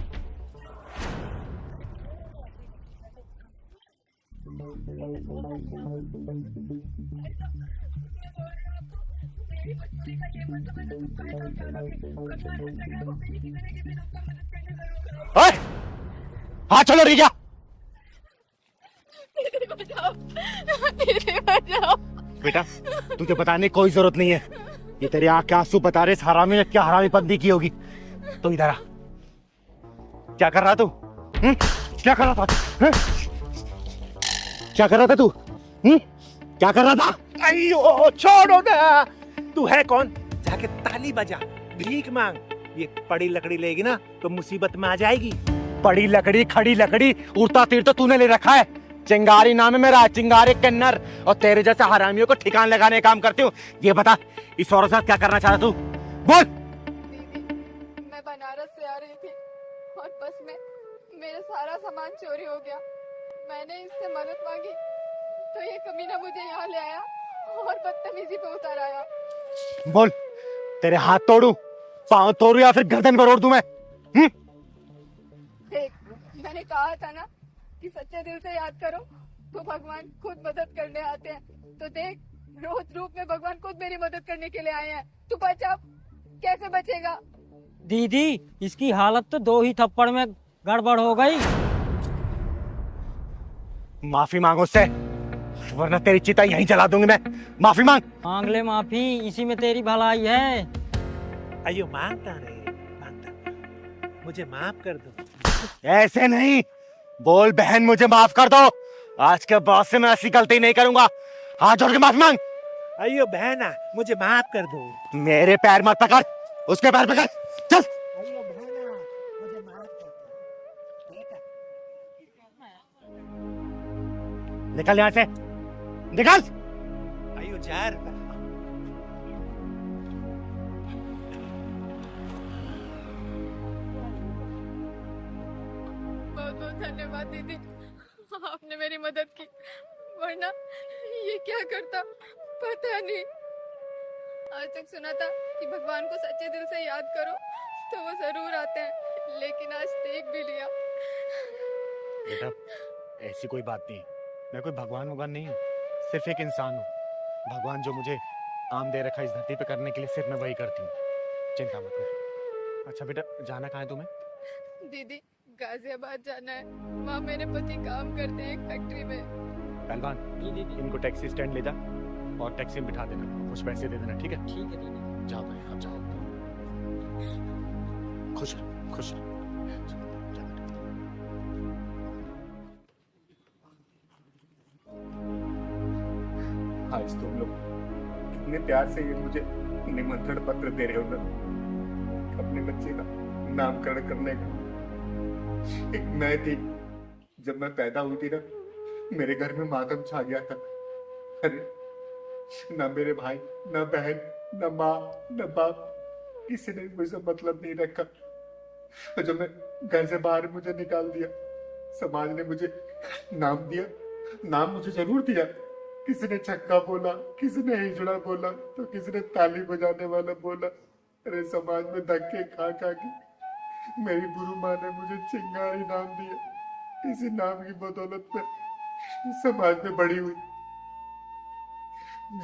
ओए, हाँ चलो रिया। बेटा तुझे बताने की कोई जरूरत नहीं है। ये तेरे आँख के आंसू बता रहे, इस हरामी ने क्या हरामीपंती की होगी। तो इधर आ। क्या कर रहा तू? क्या कर रहा था? क्या कर रहा था तू? क्या कर रहा था? अयो छोड़ो ना। तू है कौन? जाके ताली बजा, भीख मांग। ये पड़ी लकड़ी लेगी ना तो मुसीबत में आ जाएगी। पड़ी लकड़ी, खड़ी लकड़ी, उड़ता तीर तो तूने ले रखा है। चिंगारी नाम है मेरा, चिंगारी किन्नर, और तेरे जैसे हरामियों को ठिकान लगाने का काम करती हूँ। ये बता, इस औरत के साथ क्या करना चाह रहा तू? बोल। मैं बनारस से आ रही थी और बस में मेरा सारा सामान चोरी हो गया। मैंने इससे मदद मांगी तो ये कमीना मुझे यहाँ ले आया और बदतमीजी पे उतर आया। बोल, तेरे हाथ तोड़ू, पांव तोड़ू या फिर गर्दन पर ओढ़ दूं मैं? देख, मैंने कहा था ना कि सच्चे दिल से याद करो तो भगवान खुद मदद करने आते हैं। तो देख, रोज रूप में भगवान खुद मेरी मदद करने के लिए आए हैं। तू बचा, कैसे बचेगा? दीदी इसकी हालत तो 2 ही थप्पड़ में गड़बड़ हो गई। माफी मांगो उससे, वरना तेरी चिता यहीं जला दूंगी मैं। माफी मांग। मांग ले माफी, इसी में तेरी भलाई है। अयो मांगता नहीं, मांगता। मुझे माफ कर दो। ऐसे नहीं, बोल बहन मुझे माफ कर दो। आज के बाद से मैं ऐसी गलती नहीं करूंगा। हाथ जोड़ के माफी मांग। अयो बहना, मुझे माफ कर दो। मेरे पैर मत पकड़, उसके पैर पकड़। चल। अयो बहना, मुझे माफ कर दो। निकल यहाँ से, निकल। अयो यार, बहुत बहुत धन्यवाद दीदी, आपने मेरी मदद की, वरना ये क्या करता पता नहीं। आज तक सुना था कि भगवान को सच्चे दिल से याद करो तो वो जरूर आते हैं, लेकिन आज देख भी लिया। बेटा ऐसी कोई बात नहीं, मैं कोई भगवान नहीं हूँ, सिर्फ एक इंसान हूँ। भगवान जो मुझे काम दे रखा है इस धरती पे करने के लिए, सिर्फ मैं वही करती हूँ। चिंता मत कर। अच्छा बेटा, जाना कहाँ है तुम्हें? दीदी गाजियाबाद जाना है, वहाँ मेरे पति काम करते हैं एक फैक्ट्री में। पहलवान, इनको टैक्सी स्टैंड ले जा और टैक्सी में बिठा देना, कुछ पैसे दे देना, ठीक है? ठीक है दीदी। जाओ भाई, आप जाओ। खुश रहो, खुश रहो। आज तुम लोग कितने प्यार से ये मुझे निमंत्रण पत्र दे रहे हो ना, अपने बच्चे का नामकरण करने का। एक मैं थी, जब मैं पैदा हुई थी ना, मेरे घर में मातम छा गया था। अरे ना मेरे भाई, ना बहन, ना माँ, ना बाप, किसी ने मुझसे मतलब नहीं रखा। और जब मैं घर से बाहर मुझे निकाल दिया, समाज ने मुझे नाम दिया। नाम मुझे जरूर दिया, किसी ने छक्का बोला, किसी ने हिजड़ा बोला, तो किसी ने ताली बजाने वाला बोला। अरे समाज में धक्के खा खा के मेरी गुरु माँ ने मुझे चिंगारी नाम दिया। इसी नाम की बदौलत में समाज में बड़ी हुई।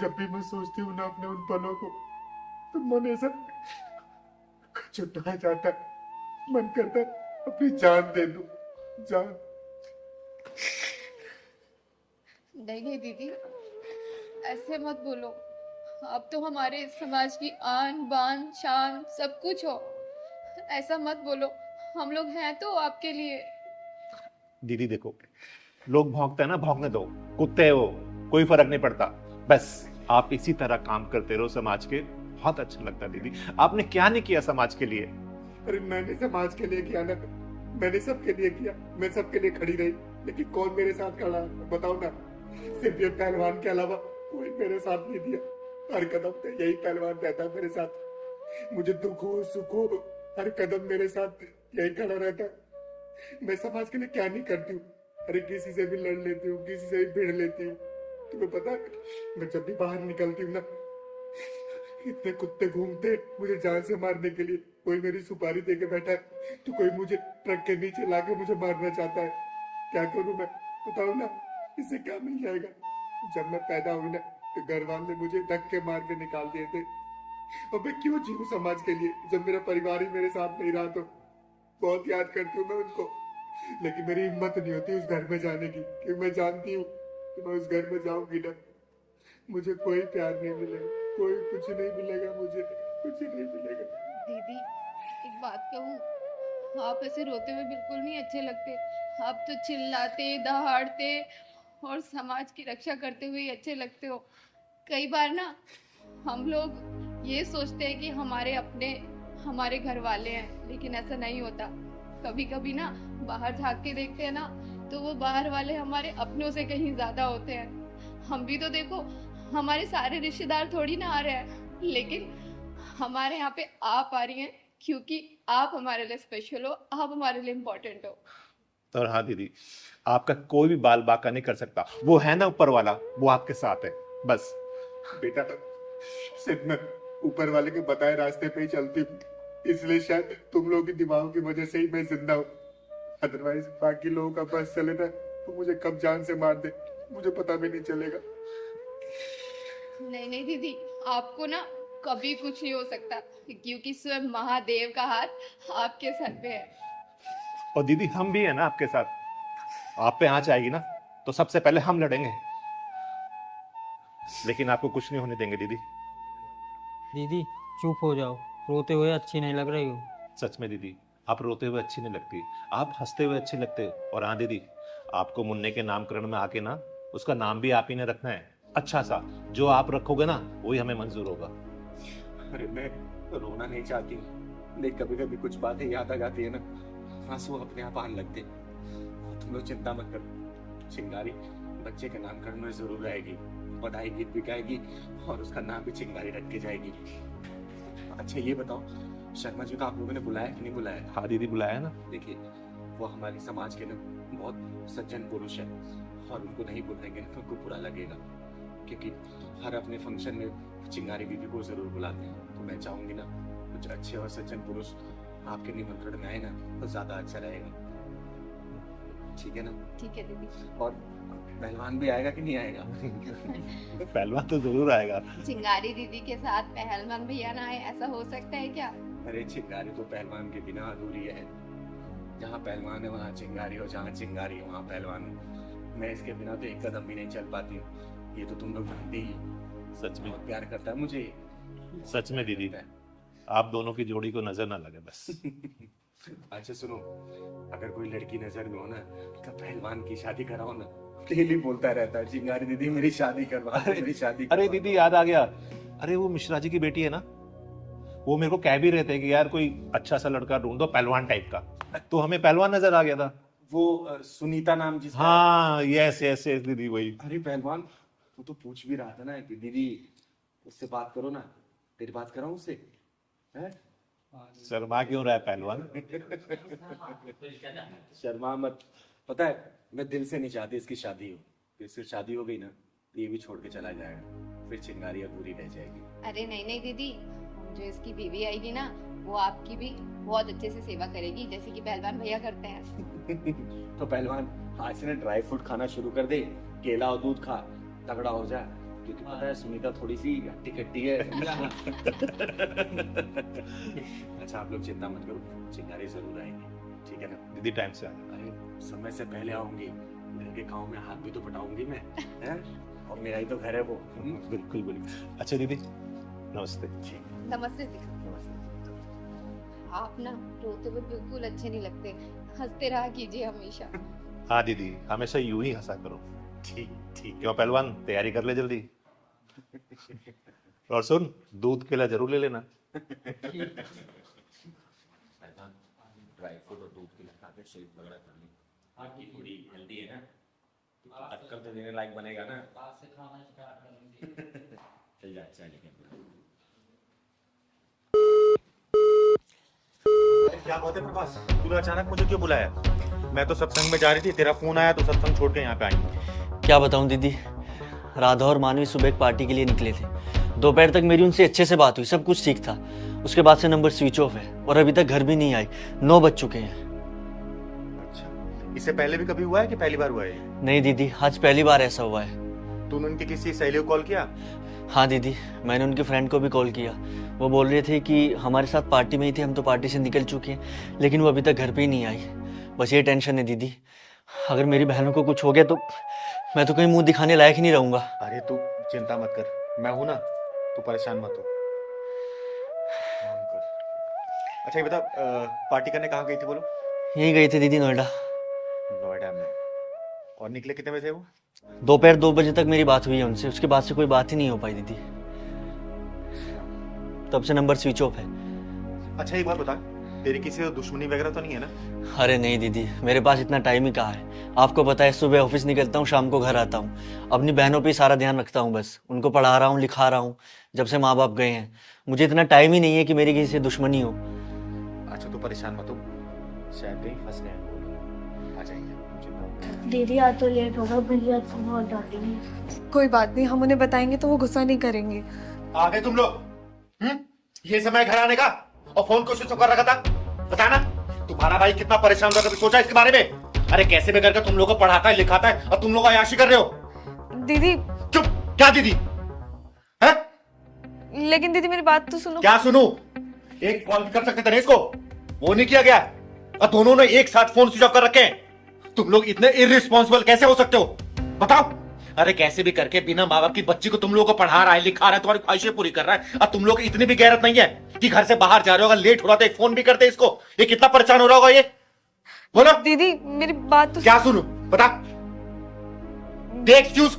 जब भी मैं सोचती हूँ ना अपने उन पलों को, तो मन ऐसा छुट्टा जाता है, मन करता है अपनी जान दे दूं, जान। नहीं दीदी, ऐसे मत बोलो। आप तो हमारे समाज की आन बान शान सब कुछ हो। ऐसा मत बोलो, हम लोग हैं तो आपके लिए। दीदी देखो, लोग भौंकते हैं ना, भौंकने दो, कुत्ते हैं वो, कोई फर्क नहीं पड़ता। बस आप इसी तरह काम करते रहो समाज के, बहुत अच्छा लगता है दीदी। आपने क्या नहीं किया समाज के लिए? अरे मैंने समाज के लिए किया ना, मैंने सबके लिए किया, मैं सबके लिए खड़ी रही, लेकिन कौन मेरे साथ खड़ा बताओ ना? सिर्फ ये पहलवान के अलावा कोई मेरे साथ नहीं दिया। हर कदम पे यही पहलवान रहता है मेरे साथ। मुझे दुख हो सुख हो, हर कदम मेरे साथ यही खड़ा रहता है। मैं समाज के लिए क्या नहीं करती हूँ। अरे किसी से भी लड़ लेती हूँ, किसी से भी भिड़ लेती हूँ। तुम्हें पता है, मैं जब भी बाहर निकलती हूँ ना, इतने कुत्ते घूमते मुझे जान से मारने के लिए। कोई मेरी सुपारी दे के बैठा है, तो कोई मुझे ट्रक के नीचे लाके मुझे मारना चाहता है। क्या करूँ मैं, बताओ ना, इससे क्या मिल जाएगा? जब मैं पैदा हुई ना, तो घर वाले मुझे धक्के मार के निकाल दिए थे। और मैं क्यों जीऊं समाज के लिए, जब मेरा परिवार ही मेरे साथ नहीं रहा? तो बहुत याद करती हूँ मैं उनको, लेकिन मेरी हिम्मत नहीं होती उस घर में जाने की, क्योंकि मैं जानती हूँ कि मैं उस घर में जाऊंगी ना, मुझे कोई प्यार नहीं मिलेगा, कोई कुछ नहीं मिलेगा, मुझे कुछ नहीं मिलेगा। दीदी एक बात कहूँ, आप ऐसे रोते हुए बिल्कुल नहीं अच्छे लगते। आप तो चिल्लाते दहाड़ते और समाज की रक्षा करते हुए अच्छे लगते हो। कई बार ना हम लोग ये सोचते हैं कि हमारे अपने हमारे घर वाले हैं, लेकिन ऐसा नहीं होता। कभी कभी ना बाहर झांक के देखते हैं ना, तो वो बाहर वाले हमारे अपनों से कहीं ज्यादा होते हैं। हम भी तो देखो, हमारे सारे रिश्तेदार थोड़ी ना आ रहे हैं, लेकिन हमारे यहाँ पे आप आ रही हैं क्योंकि आप हमारे लिए स्पेशल हो, आप हमारे लिए इम्पोर्टेंट हो। और हाँ दीदी, आपका कोई भी बाल बांका नहीं कर सकता। वो है ना ऊपर वाला, वो आपके साथ है, बस। बेटा, सिर्फ मैं ऊपर वाले के बताए रास्ते पे ही चलती हूँ, इसलिए शायद तुम लोगों की दुआओं की वजह से ही मैं जिंदा हूँ। अदरवाइज बाकी लोगों का बस चले ना, तो मुझे कब जान से मार दे, मुझे पता भी नहीं चलेगा। नहीं नहीं दीदी, आपको ना कभी कुछ नहीं हो सकता, क्योंकि स्वयं महादेव का हाथ आपके सर पे है। और दीदी हम भी है ना आपके साथ। आप पे आंच आएगी ना, तो सबसे पहले हम लड़ेंगे, लेकिन आपको कुछ नहीं होने देंगे दीदी। दीदी चुप हो जाओ, रोते हुए अच्छी नहीं लग रही हो। सच में दीदी, आप रोते हुए अच्छी नहीं लगती, आप हंसते हुए अच्छे लगते हो। और हाँ दीदी, आपको मुन्ने के नामकरण में आके ना, उसका नाम भी आप ही ने रखना है, अच्छा सा। जो आप रखोगे ना, वही हमें मंजूर होगा। अरे मैं रोना नहीं चाहती हूँ, लेकिन कभी कभी कुछ बातें याद आ जाती है ना, आंसू अपने आप आने लगते। तुम लोग चिंता मत करो, चिंगारी बच्चे के नामकरण में जरूर आएगी, बधाई गीत भी गाएगी और उसका नाम भी चिंगारी रख के जाएगी। अच्छा ये बताओ, शर्मा जी को आप लोगों ने बुलाया कि नहीं बुलाया? हाँ दीदी बुलाया ना। देखिए, वो हमारी समाज के ना बहुत सज्जन पुरुष है, और उनको नहीं बुलाएंगे तो उनको बुरा लगेगा, क्योंकि हर अपने फंक्शन में चिंगारी दीदी को जरूर बुलाते हैं। तो मैं चाहूंगी ना, कुछ अच्छे और सज्जन पुरुष आपके निमंत्रण में आए ना, तो ज्यादा अच्छा रहेगा। ठीक है ना? ठीक है दीदी। और पहलवान भी आएगा कि नहीं आएगा? पहलवान तो जरूर आएगा। चिंगारी दीदी के साथ पहलवान भैया ना आए, ऐसा हो सकता है क्या? अरे चिंगारी तो पहलवान के बिना अधूरी है। जहाँ पहलवान है वहाँ चिंगारी, और जहाँ चिंगारी है वहाँ पहलवान है। मैं इसके बिना तो एक कदम भी नहीं चल पाती हूँ, ये तो तुम लोग जानते ही। सच में बहुत प्यार करता है मुझे। सच में दीदी, आप दोनों की जोड़ी को नजर ना लगे बस। अच्छा सुनो, अगर कोई लड़की नजर में हो ना, तो पहलवान की शादी कराओ ना। डेली बोलता रहता है, चिंगारी दीदी मेरी शादी करवा दो, मेरी शादी करवा अरे दीदी याद आ गया, अरे वो मिश्रा जी की बेटी है ना, वो मेरे को कह भी रहे थे कि यार कोई अच्छा सा लड़का ढूंढो पहलवान टाइप का, तो हमें पहलवान नजर आ गया था। वो सुनीता नाम जिसका। हाँ यस यस यस दीदी वही। अरे पहलवान, वो तो पूछ भी रहा था ना कि दीदी उससे बात करो ना, तेरी बात कराऊं उससे? है? शर्मा क्यों रहा है पहलवान? शर्मा मत। पता है मैं दिल से नहीं चाहती इसकी शादी हो। इसकी शादी हो गई ना तो ये भी छोड़ के चला जाएगा, फिर चिंगारी अधूरी रह जाएगी। अरे नहीं नहीं दीदी, जो इसकी बीवी आएगी ना वो आपकी भी बहुत अच्छे से सेवा करेगी, जैसे कि पहलवान भैया करते हैं। तो पहलवान आज से ना ड्राई फ्रूट खाना शुरू कर दे, केला और दूध खा, तगड़ा हो जा, क्योंकि पता है सुनीता थोड़ी सी हट्टी कट्टी है। अच्छा आप लोग चिंता मत करो, चिंगारी जरूर आएंगे, ठीक है ना? दीदी टाइम से आना। अरे समय से पहले आऊंगी, मेरे गांव में हाथ भी तो पटाऊंगी मैं, हैं? और मेरा ही तो घर है वो। बिल्कुल बिल्कुल। अच्छा दीदी नमस्ते। नमस्ते दीदी। आप ना रोते हुए बिल्कुल अच्छे नहीं लगते, हंसते रहा कीजिए हमेशा। हाँ दीदी हमेशा यूं ही हंसा करो। ठीक ठीक। क्यों पहलवान तैयारी कर ले जल्दी। और सुन दूध केला जरूर ले लेना। ड्राई फ्रूट और दूध केला खा के शरीर तगड़ा कर ली, आपकी थोड़ी हेल्दी है ना, अटकल तो देने लायक बनेगा ना। चल जा चाय लेके। क्या बात है प्रभास, तूने अचानक मुझे क्यों बुलाया? मैं तो सत्संग में जा रही थी, तेरा फोन आया तो सत्संग छोड़ के यहाँ पे आई। क्या बताऊं दीदी, राधा और मानवी सुबह एक पार्टी के लिए निकले थे। दोपहर तक मेरी उनसे अच्छे से बात हुई, सब कुछ ठीक था। उसके बाद से नंबर स्विच ऑफ है और अभी तक घर भी नहीं आई। 9 बज चुके हैं। अच्छा, इससे पहले भी कभी हुआ है कि पहली बार हुआ है? नहीं दीदी, आज पहली बार ऐसा हुआ है। तूने उनकी किसी सहेली को कॉल किया? हाँ दीदी, मैंने उनके फ्रेंड को भी कॉल किया। वो बोल रहे थे कि हमारे साथ पार्टी में ही थे, हम तो पार्टी से निकल चुके हैं, लेकिन वो अभी तक घर पे ही नहीं आई। बस ये टेंशन है दीदी, अगर मेरी बहनों को कुछ हो गया तो मैं तो कहीं मुंह दिखाने लायक ही नहीं रहूंगा। अरे तू चिंता मत कर, मैं हूं ना, तू परेशान मत हो। अच्छा ये बता, पार्टी करने कहाँ गई थी बोलो? यहीं गई थी दीदी, नोएडा। नोएडा में? और निकले कितने बजे थे वो? दोपहर 2 बजे तक मेरी बात हुई है उनसे, उसके बाद से कोई बात ही नहीं हो पाई दीदी। तब से नंबर स्विच ऑफ है। अच्छा एक बात बता, तेरी किसी से दुश्मनी वगैरह तो नहीं है ना? अरे नहीं दीदी, मेरे पास इतना टाइम ही कहाँ है। आपको पता है सुबह ऑफिस निकलता हूँ, शाम को घर आता हूँ। अपनी बहनों पे सारा ध्यान रखता हूँ, बस उनको पढ़ा रहा हूँ, लिखा रहा हूँ, जब से माँ बाप गए हैं। मुझे इतना टाइम ही नहीं है कि मेरी किसी से दुश्मनी हो। अच्छा तू परेशान मत हो, शायद कहीं फंस गए हैं। आ जाएंगे। दीदी आज तो लेट होगा, भैया तो बहुत डांटेंगे। कोई बात नहीं, हम उन्हें बताएंगे तो वो गुस्सा नहीं करेंगे। आ गए तुम लोग? ये समय घर आने का? और फोन को स्विच ऑफ कर रखा था? बताना, तुम्हारा भाई कितना परेशान था, कभी सोचा इसके बारे में? अरे कैसे भी करके तुम लोगों को पढ़ाता है लिखाता है और तुम लोग अयाशी कर रहे हो। दीदी चुप। क्या दीदी है? लेकिन दीदी मेरी बात तो सुनो। क्या सुनूं? एक कॉल कर सकते थे ना इसको, वो नहीं किया गया और दोनों ने एक साथ फोन स्विच ऑफ कर रखे हैं। तुम लोग इतने इररिस्पॉन्सिबल कैसे हो सकते हो बताओ? अरे कैसे भी करके बिना माँ बाप की बच्ची को तुम लोगों को पढ़ा रहा है, लिखा रहा है, तुम्हारी ख्वाहिशें पूरी कर रहा है, और तुम लोग इतनी भी गैरत नहीं है कि घर से बाहर जा रहे हो, अगर लेट हो रहा तो एक फोन भी करते इसको। ये कितना परेशान हो रहा होगा ये, बोलो। दीदी मेरी बात तो क्या सुनूं बता? दे एक्सक्यूज।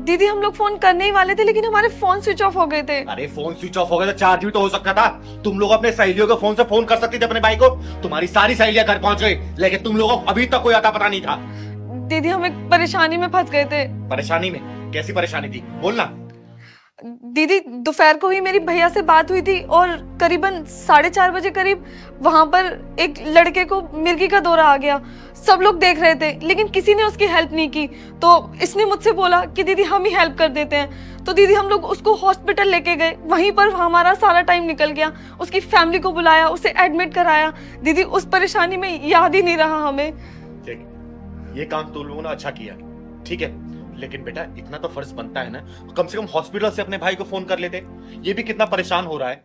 दीदी हम लोग फोन करने ही वाले थे, लेकिन हमारे फोन स्विच ऑफ हो गए थे। अरे फोन स्विच ऑफ हो गया तो चार्ज भी तो हो सकता था। तुम लोग अपने सहेलियों के फोन से फोन कर सकते थे अपने भाई को। तुम्हारी सारी सहेलियां घर पहुंच गई, लेकिन तुम लोगों को अभी तक कोई अता पता नहीं था। दीदी हम एक परेशानी में फंस गए थे। परेशानी में? कैसी परेशानी थी बोलना। दीदी दोपहर को ही मेरी भैया से बात हुई थी और करीबन 4:30 बजे करीब वहां पर एक लड़के को मिर्गी का दौरा आ गया। सब लोग देख रहे थे, लेकिन किसी ने उसकी हेल्प नहीं की। तो इसने मुझसे बोला कि दीदी हम ही हेल्प कर देते हैं। तो दीदी हम लोग उसको हॉस्पिटल लेके गए, वहीं पर हमारा सारा टाइम निकल गया। उसकी फैमिली को बुलाया, उसे एडमिट कराया। दीदी उस परेशानी में याद ही नहीं रहा हमें। ये काम तुम लोगों ने अच्छा किया, ठीक है, लेकिन बेटा इतना तो फर्ज बनता है ना, कम से कम हॉस्पिटल से अपने भाई को फोन कर लेते। ये भी कितना परेशान हो रहा है,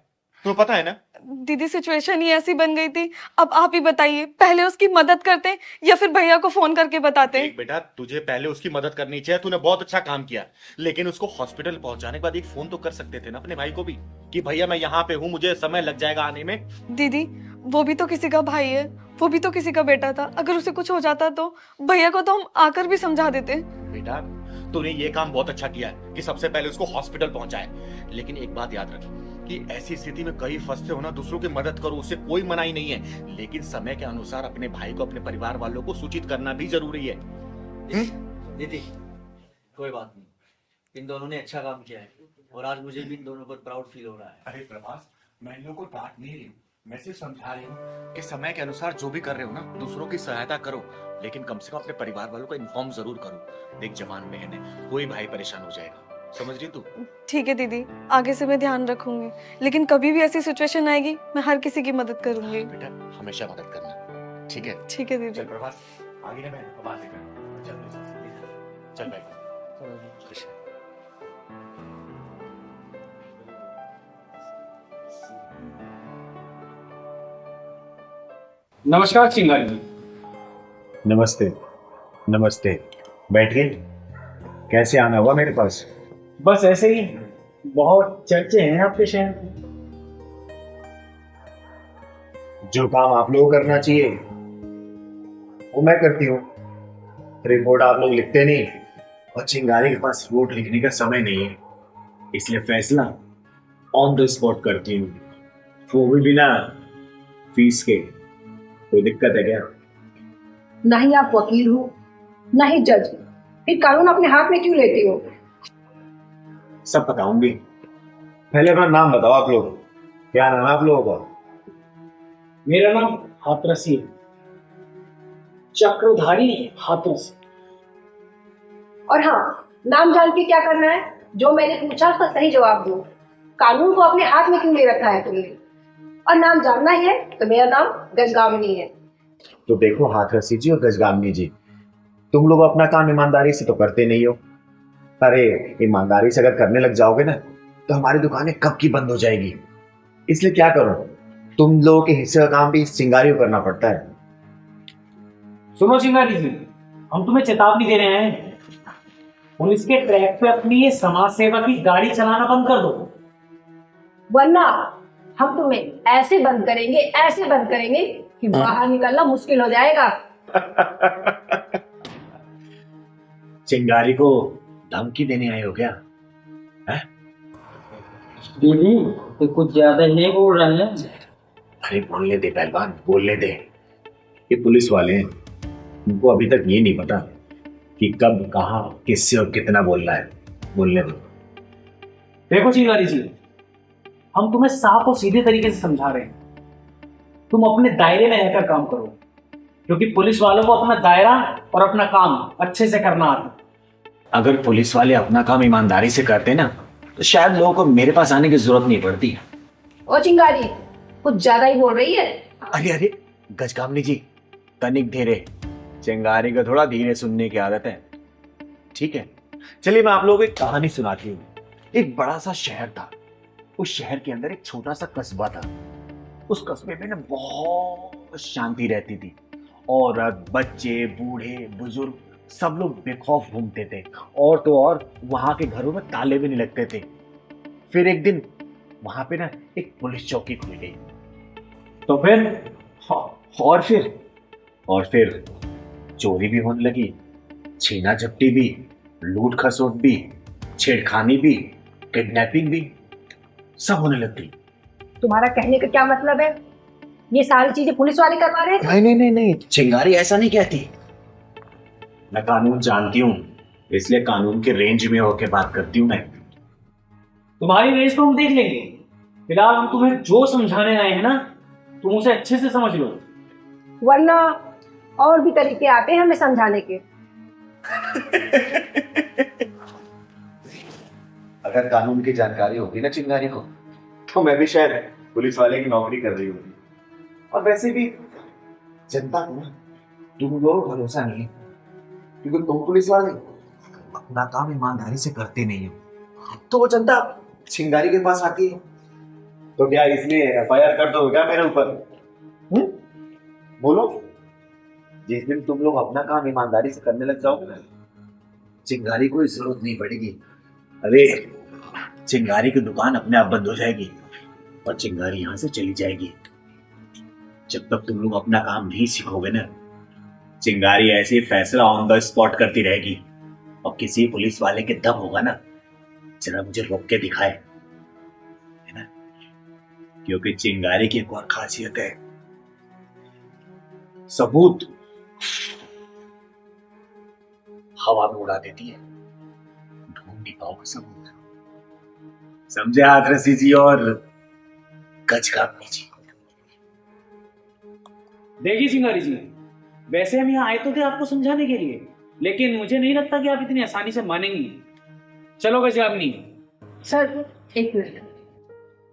तुम्हें पता है ना? दीदी सिचुएशन ही ऐसी बन गई थी। अब आप ही बताइए, पहले उसकी मदद करते या फिर भैया को फोन करके बताते? बेटा तुझे पहले उसकी मदद करनी चाहिए, तूने बहुत अच्छा काम किया, लेकिन उसको हॉस्पिटल पहुंचाने के बाद एक फोन तो कर सकते थे ना अपने भाई को भी, कि भैया मैं यहाँ पे हूँ, मुझे समय लग जाएगा आने में। दीदी वो भी तो किसी का भाई है, वो भी तो किसी का बेटा था। अगर उसे कुछ हो जाता तो भैया को तो हम आकर भी समझा देते। बेटा तूने ये काम बहुत अच्छा किया है कि सबसे पहले उसको हॉस्पिटल पहुंचाए, लेकिन एक बात याद रख कि ऐसी स्थिति में कई फंसते हो ना, दूसरों की मदद करो, उससे कोई मनाही नहीं है, लेकिन समय के अनुसार अपने भाई को, अपने परिवार वालों को सूचित करना भी जरूरी है। दीदी कोई बात नहीं, इन दोनों ने अच्छा काम किया है और आज मुझे भी इन दोनों पर प्राउड फील हो रहा है। अरे प्रभास, मैं इन लोगों को डांट नहीं रही हूँ, मैं सिर्फ समझा रही हूँ कि समय के अनुसार जो भी कर रहे हो ना, दूसरों की सहायता करो, लेकिन कम से कम अपने परिवार वालों को इन्फॉर्म जरूर करो। देख जवान बहन है, कोई भाई परेशान हो जाएगा, समझ रही तू? ठीक है दीदी, आगे से मैं ध्यान रखूंगी, लेकिन कभी भी ऐसी सिचुएशन आएगी मैं हर किसी की मदद करूंगी। बेटा हमेशा मदद करना, ठीक है? ठीक है दीदी। चल प्रभास, आगे ना बहन, बात कर, चल बैठ। खुश है। नमस्कार चिंगारी जी। नमस्ते। नमस्ते, बैठिए। कैसे आना हुआ मेरे पास? बस ऐसे ही, बहुत चर्चे हैं आपके शहर में। जो काम आप लोगों को करना चाहिए वो मैं करती हूँ। रिपोर्ट आप लोग लिखते नहीं, और चिंगारी के पास रिपोर्ट लिखने का समय नहीं है, इसलिए फैसला ऑन द स्पॉट करती हूँ, वो भी बिना फीस के। कोई दिक्कत है क्या? ना ही आप वकील हो, ना ही जज, फिर कानून अपने हाथ में क्यों लेती हो? सब बताऊंगी, पहले अपना नाम बताओ आप लोग। क्या नाम है आप लोगों का? मेरा नाम हाथरसी है, चक्रधारी हाथरसी। और हाँ, नाम जान के क्या करना है? जो मैंने पूछा उसका सही जवाब दो। कानून को अपने हाथ में क्यों ले रखा है तुमने? और नाम जानना ही है तो मेरा नाम गजगामिनी है। तो देखो हाथरसी जी और गजगामिनी जी, तुम लोग अपना काम ईमानदारी से तो करते नहीं हो। अरे ईमानदारी से अगर करने लग जाओगे ना तो हमारी दुकानें कब की बंद हो जाएगी। इसलिए क्या करो, तुम लोगों के हिस्से का काम भी इस चिंगारी को करना पड़ता है। सुनो चिंगारी जी, हम तुम्हें चेतावनी दे रहे हैं, पुलिस के ट्रैक पे अपनी ये समाज सेवा की गाड़ी चलाना बंद कर दो, वरना हम तुम्हें ऐसे बंद करेंगे कि बाहर निकलना मुश्किल हो जाएगा। चिंगारी को धमकी देने आए हो क्या? दीदी तो कुछ ज्यादा ही नहीं बोल रहे हैं। अरे बोलने दे पहलवान, बोलने दे। ये पुलिस वाले हैं, उनको अभी तक ये नहीं पता कि कब कहाँ किससे और कितना बोलना है। बोलने दो। देखो चिंगारी जी, हम तुम्हें साफ और सीधे तरीके से समझा रहे हैं, तुम अपने दायरे में रहकर काम करो, क्योंकि पुलिस वालों को अपना दायरा और अपना काम अच्छे से करना आता है। अगर पुलिस वाले अपना काम ईमानदारी से करते ना तो शायद लोगों को मेरे पास आने की जरूरत नहीं पड़ती। ओ चिंगारी, कुछ ज्यादा ही बोल रही है। अरे अरे गजगामिनी जी, तनिक धीरे। चिंगारी को थोड़ा धीरे सुनने की आदत है, ठीक है? चलिए मैं आप लोगों को एक कहानी सुनाती हूँ। एक बड़ा सा शहर था, उस शहर के अंदर एक छोटा सा कस्बा था। उस कस्बे में ना बहुत शांति रहती थी। औरत, बच्चे, बूढ़े, बुजुर्ग सब लोग बेखौफ घूमते थे, और तो और वहां के घरों में ताले भी नहीं लगते थे। फिर एक दिन वहां पे ना एक पुलिस चौकी खुल गई। तो फिर और फिर चोरी भी होने लगी, छीना झपटी भी, लूट खसोट भी, छेड़खानी भी, किडनैपिंग भी, सब होने लग गई। तुम्हारा कहने का क्या मतलब है? ये सारी चीजें पुलिस वाले करवा रहे हैं? नहीं, चिंगारी ऐसा नहीं कहती। मैं कानून जानती हूँ, इसलिए कानून के रेंज में होकर बात करती हूँ मैं। तुम्हारी रेंज को हम देख लेंगे, फिलहाल हम तुम्हें जो समझाने आए हैं ना, तुम उसे अच्छे से समझ लो, वरना और भी तरीके आते हैं हमें समझाने के। अगर कानून की जानकारी होती ना चिंगारी को, तो मैं भी शायद पुलिस वाले की नौकरी कर रही होती। और वैसे भी जनता को ना तुम लोगों को भरोसा नहीं है, क्योंकि तुम पुलिस वाले अपना काम ईमानदारी से करते नहीं हो, तो वो जनता चिंगारी के पास आती है। तो क्या इसलिए एफआईआर कर दो क्या मेरे ऊपर? बोलो। जिस दिन तुम लोग अपना काम ईमानदारी से करने लग जाओगे ना, चिंगारी को जरूरत नहीं पड़ेगी। अरे चिंगारी की दुकान अपने आप बंद हो जाएगी और चिंगारी यहां से चली जाएगी। जब तक तुम लोग अपना काम नहीं सीखोगे ना, चिंगारी ऐसे ही फैसला ऑन द स्पॉट करती रहेगी। और किसी पुलिस वाले के दम होगा ना, जरा मुझे रोक के दिखाए, है ना? क्योंकि चिंगारी की एक और खासियत है, सबूत हवा में उड़ा देती है, ढूंढ नहीं पाओगे सबूत। समझे हाथरसी जी और गज का अपनी जी। देखिए सिंगारी जी, वैसे हम यहाँ आए तो थे आपको समझाने के लिए, लेकिन मुझे नहीं लगता कि आप इतनी आसानी से मानेंगी। चलो गजाबनी। सर एक मिनट,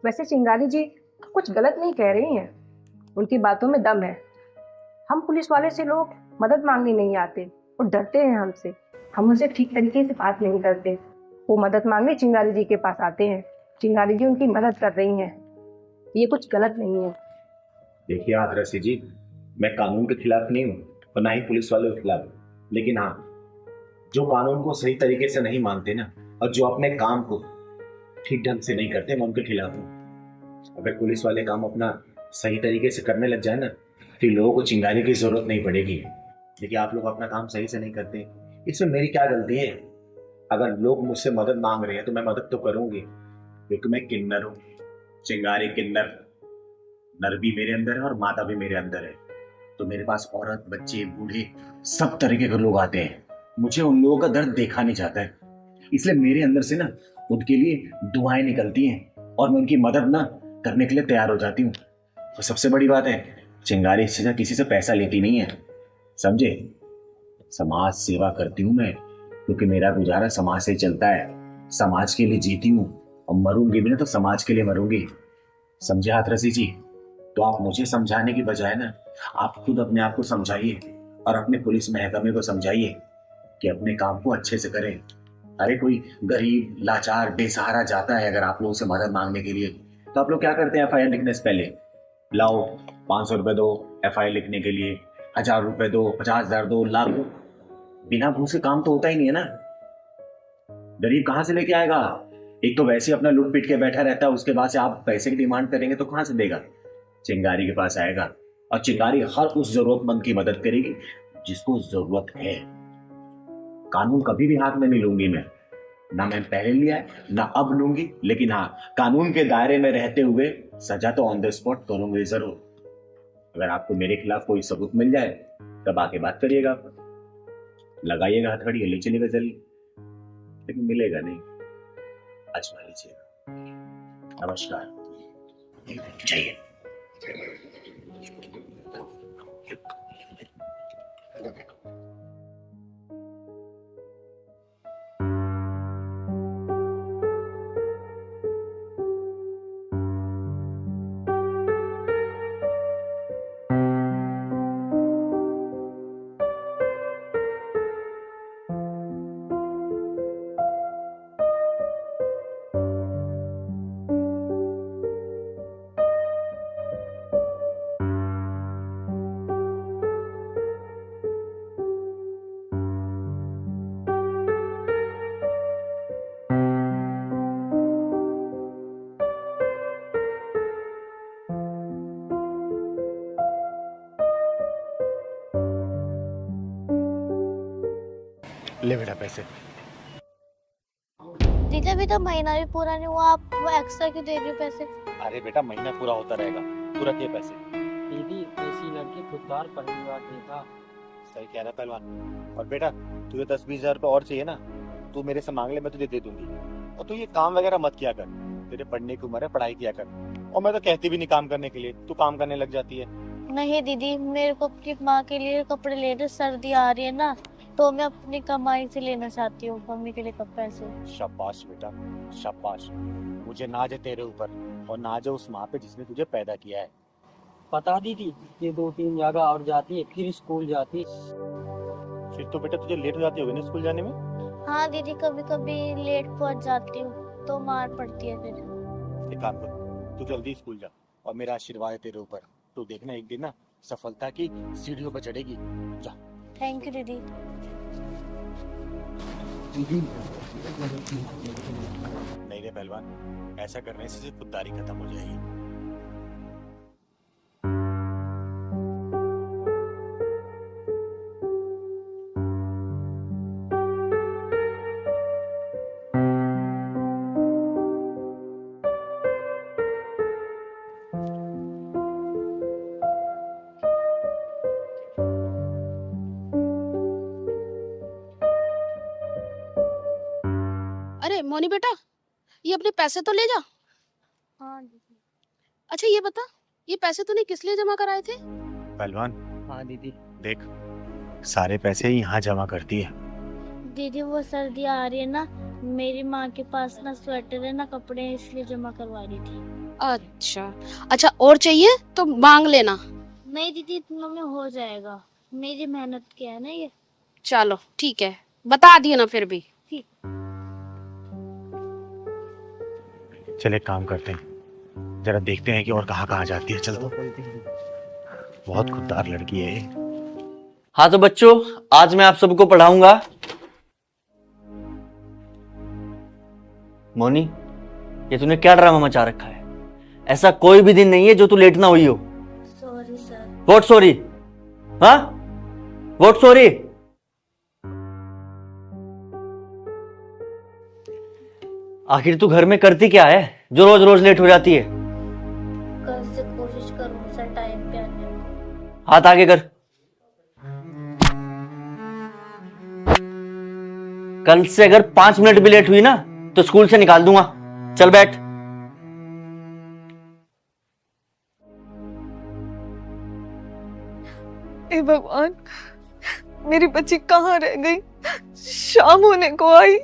वैसे चिंगारी जी कुछ गलत नहीं कह रही हैं, उनकी बातों में दम है। हम पुलिस वाले से लोग मदद मांगने नहीं आते, वो डरते हैं हमसे, हम उनसे ठीक तरीके से बात नहीं करते। वो मदद मांगने चिंगारी जी के पास आते हैं, चिंगारी जी उनकी मदद कर रही हैं, ये कुछ गलत नहीं है। देखिए आदरसी जी, मैं कानून के खिलाफ नहीं हूँ और ना ही पुलिस वालों के खिलाफ, लेकिन हाँ, जो कानून को सही तरीके से नहीं मानते ना, और जो अपने काम को ठीक ढंग से नहीं करते, मैं उनके खिलाफ हूँ। अगर पुलिस वाले काम अपना सही तरीके से करने लग जाए ना, फिर लोगों को चिंगारी की जरूरत नहीं पड़ेगी। देखिए आप लोग अपना काम सही से नहीं करते, इसमें मेरी क्या गलती है? अगर लोग मुझसे मदद मांग रहे हैं तो मैं मदद तो करूंगी, क्योंकि मैं किन्नर हूँ, चिंगारी किन्नर। नर भी मेरे अंदर है और मादा भी मेरे अंदर है, तो मेरे पास औरत, बच्चे, बूढ़े, सब तरीके के लोग आते हैं। मुझे उन लोगों का दर्द देखा नहीं जाता है, इसलिए मेरे अंदर से ना उनके लिए दुआएं निकलती हैं और मैं उनकी मदद ना करने के लिए तैयार हो जाती हूँ। और सबसे बड़ी बात है, चिंगारी से किसी से पैसा लेती नहीं है, समझे? समाज सेवा करती हूँ मैं, क्योंकि मेरा गुजारा समाज से चलता है, समाज के लिए जीती हूँ और मरूंगी भी ना तो समाज के लिए मरूंगी, समझे हाथरसी जी? तो आप मुझे समझाने की बजाय ना आप खुद अपने आप को समझाइए और अपने पुलिस महकमे को समझाइए कि अपने काम को अच्छे से करें। अरे कोई गरीब, लाचार, बेसहारा जाता है अगर आप लोगों से मदद मांगने के लिए, तो आप लोग क्या करते हैं? एफआईआर लिखने से पहले लाओ 500 रुपए दो एफआईआर लिखने के लिए, 1000 रुपए दो, 50,000 दो, लाख दो। बिना घूस के काम तो होता ही नहीं है ना। गरीब कहाँ से लेके आएगा? एक तो वैसे ही अपना लूट पीट के बैठा रहता है, उसके बाद से आप पैसे की डिमांड करेंगे तो कहाँ से देगा? चिंगारी के पास आएगा और चिंगारी हर उस जरूरतमंद की मदद करेगी जिसको जरूरत है। कानून कभी भी हाथ में नहीं लूंगी मैं, ना मैं पहले लिया है ना अब लूंगी, लेकिन हाँ, कानून के दायरे में रहते हुए सजा तो ऑन द स्पॉट करूंगी जरूर। अगर आपको मेरे खिलाफ कोई सबूत मिल जाए तब आके बात करिएगा, लगाइएगा हथकड़ी, ले चलिएगा जल्दी, लेकिन मिलेगा नहीं, आजमा लीजिएगा। नमस्कार, चाहिए। ले बेटा पैसे। दीदी अभी तो महीना भी पूरा नहीं हुआ, आप वो एक्स्ट्रा क्यों दे रही हो पैसे? अरे बेटा महीना पूरा होता रहेगा, पूरा किए पैसे। दीदी ऐसी लड़की खुददार परिवार देगा। सही कह रहा है पहलवान। और बेटा तुझे 10-20 हजार रुपये और चाहिए ना, तू मेरे से मांग ले, मैं तुझे दे दूंगी। और तू ये काम वगैरह मत किया कर, तेरे पढ़ने की उम्र है, पढ़ाई किया कर। और मैं तो कहती भी नहीं काम करने के लिए, तू काम करने लग जाती है। नहीं दीदी, मेरे को अपनी माँ के लिए कपड़े लेने, सर्दी आ रही है ना, तो मैं अपनी कमाई से लेना चाहती हूँ मम्मी के लिए कपड़े से। शाबाश बेटा शाबाश, मुझे नाज है तेरे ऊपर और नाज है उस माँ पे जिसने तुझे पैदा किया है। बता दीदी, ये 2-3 जगह और जाती है, फिर स्कूल जाती। फिर तो बेटा तुझे लेट हो जाती होगी ना स्कूल जाने में? हाँ दीदी, कभी कभी लेट पहुँच जाती हूँ तो मार पड़ती है फिर। एक काम कर, तू जल्दी स्कूल जा और मेरा आशीर्वाद है तेरे ऊपर, तू देखना एक दिन ना सफलता की सीढ़ियों पर चढ़ेगी। जा। थैंक यू दीदी। नहीं रे पहलवान, ऐसा करने से सिर्फ खुददारी खत्म हो जाएगी। अरे मोनी बेटा, ये अपने पैसे तो ले जा। हाँ दीदी। अच्छा ये बता, ये पैसे तूने किस लिए जमा कराए थे? पहलवान, हाँ दीदी। देख सारे पैसे यहाँ जमा करती है। दीदी वो सर्दी आ रही है ना, मेरी माँ के पास ना स्वेटर है ना कपड़े हैं, इसलिए जमा करवा रही थी। अच्छा अच्छा, और चाहिए तो मांग लेना। नहीं दीदी, इतना में हो जाएगा, मेरी मेहनत क्या है ना ये। चलो ठीक है, बता दिए ना फिर भी। ठीक। चल एक काम करते हैं, जरा देखते हैं कि और कहाँ कहाँ जाती है। चल तो, बहुत खुददार लड़की है ये। हाँ तो बच्चों, आज मैं आप सबको पढ़ाऊंगा। मोनी, ये तूने क्या ड्रामा मचा रखा है? ऐसा कोई भी दिन नहीं है जो तू लेट ना हुई हो। Sorry sir. What sorry? हाँ, व्हाट सॉरी? आखिर तू घर में करती क्या है जो रोज रोज लेट हो जाती है? कल से कोशिश करूँ सर टाइम पे आने को। हाथ आगे कर। कल से अगर 5 मिनट भी लेट हुई ना तो स्कूल से निकाल दूंगा। चल बैठ। हे भगवान, मेरी बच्ची कहाँ रह गई? शाम होने को आई।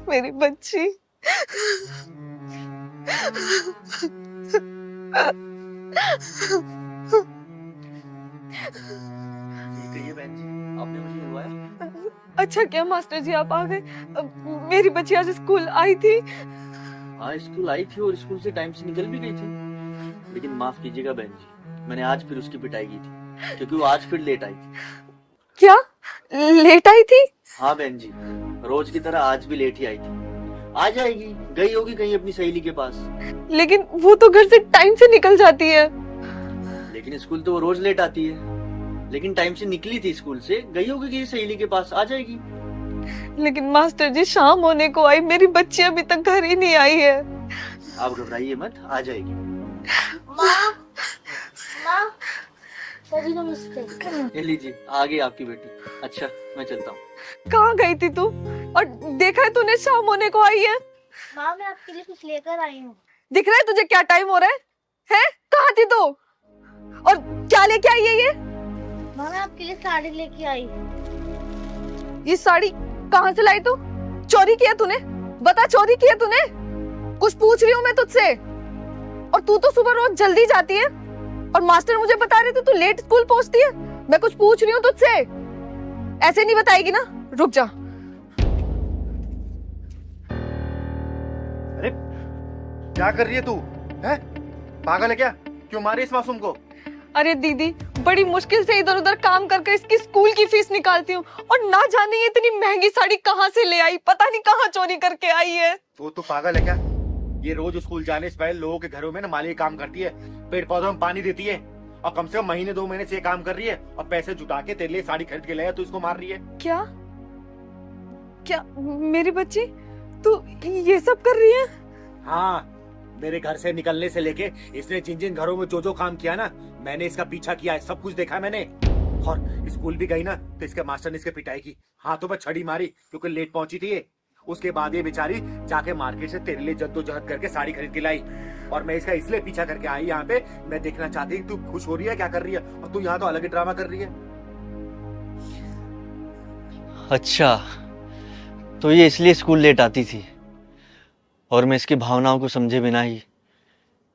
मेरी बच्ची। आपने मुझे बुलवाया? अच्छा क्या मास्टर जी आप आ गए? मेरी बच्ची आज स्कूल आई थी। हाँ, स्कूल आई थी और स्कूल से टाइम से निकल भी गई थी। लेकिन माफ कीजिएगा बहन जी, मैंने आज फिर उसकी पिटाई की थी क्योंकि वो आज फिर लेट आई थी। क्या लेट आई थी? हाँ बहन जी, रोज की तरह आज भी लेट ही आई थी। आ जाएगी, गई होगी कहीं अपनी सहेली के पास। लेकिन वो तो घर से टाइम से निकल जाती है। लेकिन स्कूल तो वो रोज लेट आती है। लेकिन टाइम से निकली थी स्कूल से, गई होगी किसी सहेली के पास, आ जाएगी। लेकिन मास्टर जी शाम होने को आई, मेरी बच्ची अभी तक घर ही नहीं आई है। आप घबराइए मत, आ जाएगी। माँ, माँ, सॉरी नमस्ते। ये लीजिए, आ गई आपकी बेटी। अच्छा मैं चलता हूँ। कहाँ गई थी तू? और देखा है तूने शाम होने को आई है? माँ मैं आपके लिए कुछ लेकर आई हूँ। दिख रहा है तुझे क्या टाइम हो रहा है? हैं? कहाँ थी तू? और क्या लेके आई है ये? माँ मैं आपके लिए साड़ी लेके आई। ये साड़ी कहाँ से लाई तू? चोरी किया तूने? बता, चोरी किया तूने? कुछ पूछ रही हूँ मैं तुझसे। और तू तो सुबह रोज जल्दी जाती है और मास्टर मुझे बता रहे थे तू लेट स्कूल पहुंचती है। मैं कुछ पूछ रही हूँ तुझसे, ऐसे नहीं बताएगी ना? रुक जा। अरे क्या कर रही है तू? है पागल है क्या? क्यों मारी इस मासूम को? अरे दीदी, बड़ी मुश्किल से इधर उधर काम करके इसकी स्कूल की फीस निकालती हूँ और ना जाने ये इतनी महंगी साड़ी कहाँ से ले आई, पता नहीं कहाँ चोरी करके आई है। तू पागल है क्या? ये रोज स्कूल जाने से पहले लोगों के घरों में ना माली काम करती है, पेड़ पौधों में पानी देती है और कम से कम महीने 2 महीने से ये काम कर रही है और पैसे जुटा के तेरे लिए साड़ी खरीद के लाया, तू इसको मार रही है। क्या क्या मेरी बच्ची तू ये सब कर रही है? हाँ, मेरे घर से निकलने से लेके इसने जिन जिन घरों में जो जो काम किया ना, मैंने इसका पीछा किया है, सब कुछ देखा है मैंने। और स्कूल भी गई ना तो इसके मास्टर ने इसके पिटाई की, हाथों पर छड़ी मारी क्योंकि लेट पहुंची थी। उसके बाद ये बेचारी जाके मार्केट से तेरे लिए जद्दोजहद करके साड़ी खरीद के लाई और मैं इसका इसलिए पीछा करके आई यहाँ पे। मैं देखना चाहती हूँ तू खुश हो रही है क्या कर रही है, और तू यहाँ तो अलग ही ड्रामा कर रही है। अच्छा, तो ये इसलिए स्कूल लेट आती थी और मैं इसकी भावनाओं को समझे बिना ही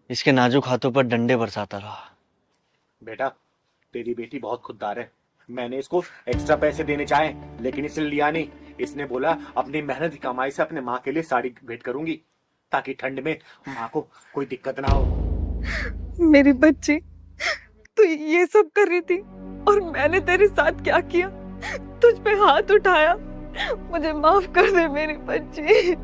इसके नाजुक हाथों पर डंडे बरसाता रहा। बेटा, तेरी बेटी बहुत खुददार है। मैंने इसको एक्स्ट्रा पैसे देने चाहे लेकिन इसने लिया नहीं। इसने बोला अपनी मेहनत की कमाई से अपने माँ के लिए साड़ी भेंट करूंगी ताकि ठंड में माँ को कोई दिक्कत ना हो। मेरी बच्ची, तू ये सब कर रही थी और मैंने तेरे साथ क्या किया? तुझ पे हाथ उठाया। मुझे माफ कर दे मेरी बच्ची।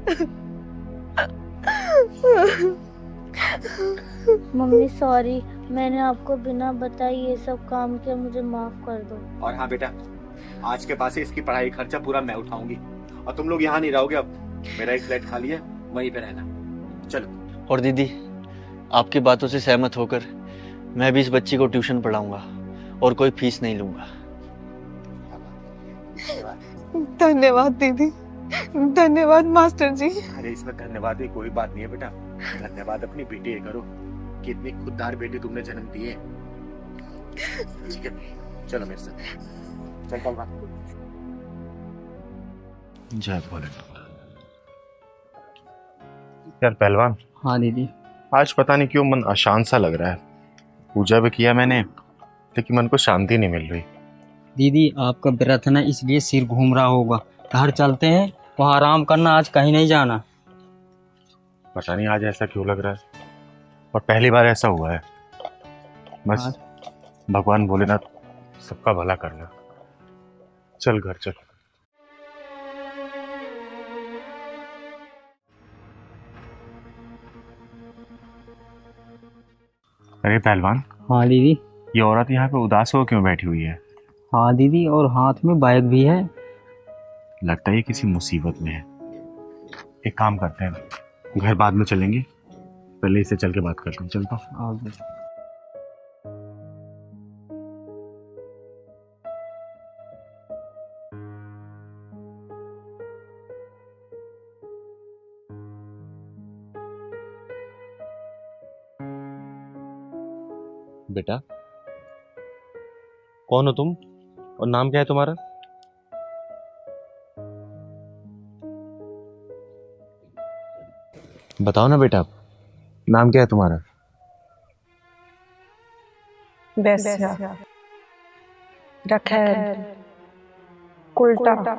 मम्मी सॉरी, मैंने आपको बिना बताए ये सब काम किया, मुझे माफ कर दो। और हाँ बेटा, आज के बाद से इसकी पढ़ाई खर्चा पूरा मैं उठाऊंगी और तुम लोग यहाँ नहीं रहोगे। अब मेरा एक फ्लैट खाली है, वहीं पे रहना। चलो। और दीदी, आपकी बातों से सहमत होकर मैं भी इस बच्ची को ट्यूशन पढ़ाऊंगा और कोई फीस नहीं लूंगा। धन्यवाद दीदी। धन्यवाद मास्टर जी। अरे इसमें धन्यवाद की कोई बात नहीं है बेटा, धन्यवाद अपनी बेटी है करो कि इतनी खुददार बेटी तुमने जन्म दी है। ठीक है चलो मेरे साथ चल पलवान। जय भोलेनाथ। यार पहलवान। हाँ दीदी। आज पता नहीं क्यों मन अशांत सा लग रहा है। पूजा भी किया मैंने लेकिन मन को शांति नहीं मिल रही। दीदी आपका व्रत है ना, इसलिए सिर घूम रहा होगा। घर चलते हैं, वहाँ आराम करना, आज कहीं नहीं जाना। पता नहीं आज ऐसा क्यों लग रहा है, और पहली बार ऐसा हुआ है। बस भगवान भोलेनाथ सबका भला करना। चल घर चल। अरे पहलवान। हाँ दीदी। ये औरत यहाँ पे उदास हो क्यों बैठी हुई है? हाँ दीदी, और हाथ में बैग भी है। लगता है ये किसी मुसीबत में है। एक काम करते हैं, घर बाद में चलेंगे, पहले इसे चल के बात करते हैं। चलता हूँ। बेटा कौन हो तुम और नाम क्या है तुम्हारा? बताओ ना बेटा, नाम क्या है तुम्हारा? वैश्या, रखैल, उल्टा,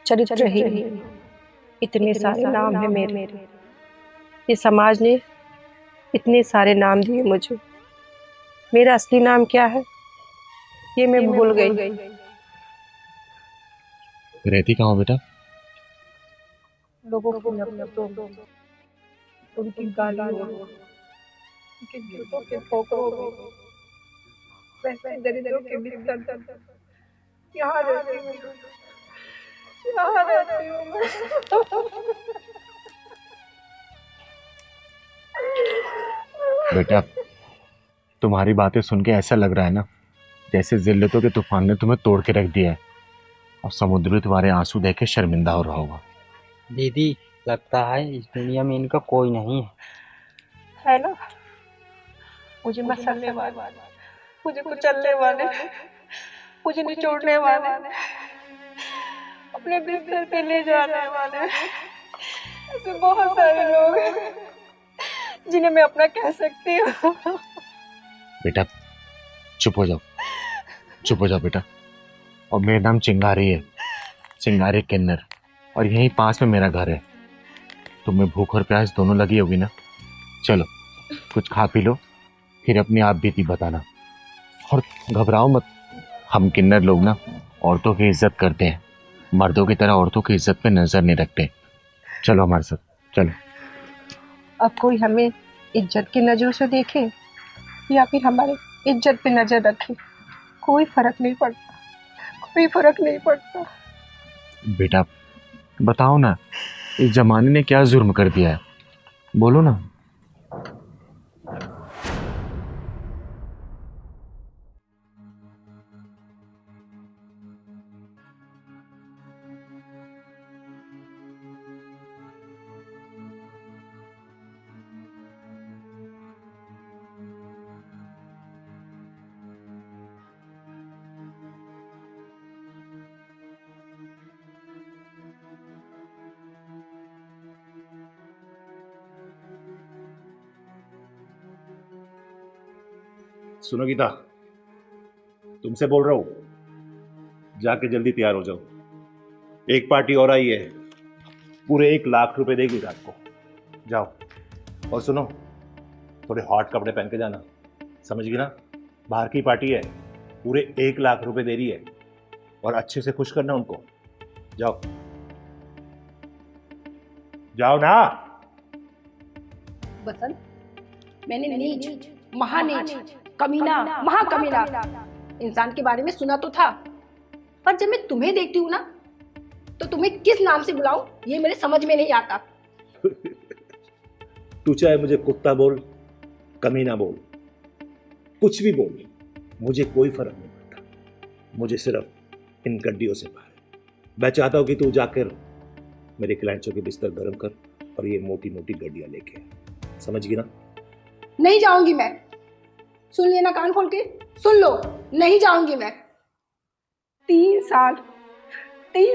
चरित्रहीन, इतने सारे नाम हैं मेरे। ये समाज ने इतने सारे नाम दिए मुझे। मेरा असली नाम क्या है ये मैं भूल गई। रहती कहाँ हो बेटा? लोगों की नफरतों, उनकी गालियों, उनके झूठों के ठोकरों में, वैसे दरिद्रों के बिस्तर यहाँ रहती हूँ, यहाँ रहती हूँ मैं। बेटा तुम्हारी बातें सुन के ऐसा लग रहा है ना जैसे जिल्लतों के तूफान ने तुम्हें तोड़ के रख दिया है और समुद्र भी तुम्हारे आंसू देख के शर्मिंदा हो रहा होगा। दीदी लगता है इस दुनिया में इनका कोई नहीं है ना, मुझे मसलने वाले, मुझे कुचलने वाले, मुझे निचोड़ने वाले, अपने बिस्तर पे ले जाने वाले, ऐसे बहुत सारे लोग हैं जिन्हें मैं अपना कह सकती हूँ। बेटा चुप हो जाओ, चुप हो जाओ बेटा। और मेरा नाम चिंगारी है, चिंगारी किन्नर, और यहीं पास में मेरा घर है। तुम्हें भूख और प्यास दोनों लगी होगी ना? चलो कुछ खा पी लो, फिर अपनी आप बीती बताना। और घबराओ मत, हम किन्नर लोग ना औरतों की इज्जत करते हैं, मर्दों की तरह औरतों की इज्जत पे नजर नहीं रखते। चलो हमारे साथ चलो। अब कोई हमें इज्जत की नजरों से देखे या फिर हमारे इज्जत पे नजर रखे, कोई फर्क नहीं पड़ता, कोई फर्क नहीं पड़ता। बेटा बताओ ना, इस जमाने ने क्या जुर्म कर दिया है, बोलो ना। सुनो गीता, तुमसे बोल रहा हूं, जाके जल्दी तैयार हो जाओ। एक पार्टी और आई है, पूरे 1 लाख रुपए देगी रात को। जाओ। और सुनो, थोड़े हॉट कपड़े पहन के जाना, समझ गई ना? बाहर की पार्टी है, पूरे 1 लाख रुपए दे रही है, और अच्छे से खुश करना उनको। जाओ जाओ ना। बसंत, मैंने नीच, महानीच, कमीना, महाकमीना इंसान के बारे में सुना तो था, पर जब मैं तुम्हें देखती हूँ ना तो तुम्हें किस नाम से बुलाऊं ये मेरे समझ में नहीं आता। तू चाहे मुझे कुत्ता बोल, कमीना बोल, कुछ भी बोल, मुझे कोई फर्क नहीं पड़ता। मुझे सिर्फ इन गड्डियों से प्यार है, मैं चाहता हूं कि तू जाकर मेरे क्लाइंट्सों के बिस्तर गर्म कर और ये मोटी मोटी गड्डियां लेके आ। समझ गई ना? नहीं जाऊंगी मैं। सुन लेना कान खोल के, सुन लो, नहीं जाऊंगी मैं। 3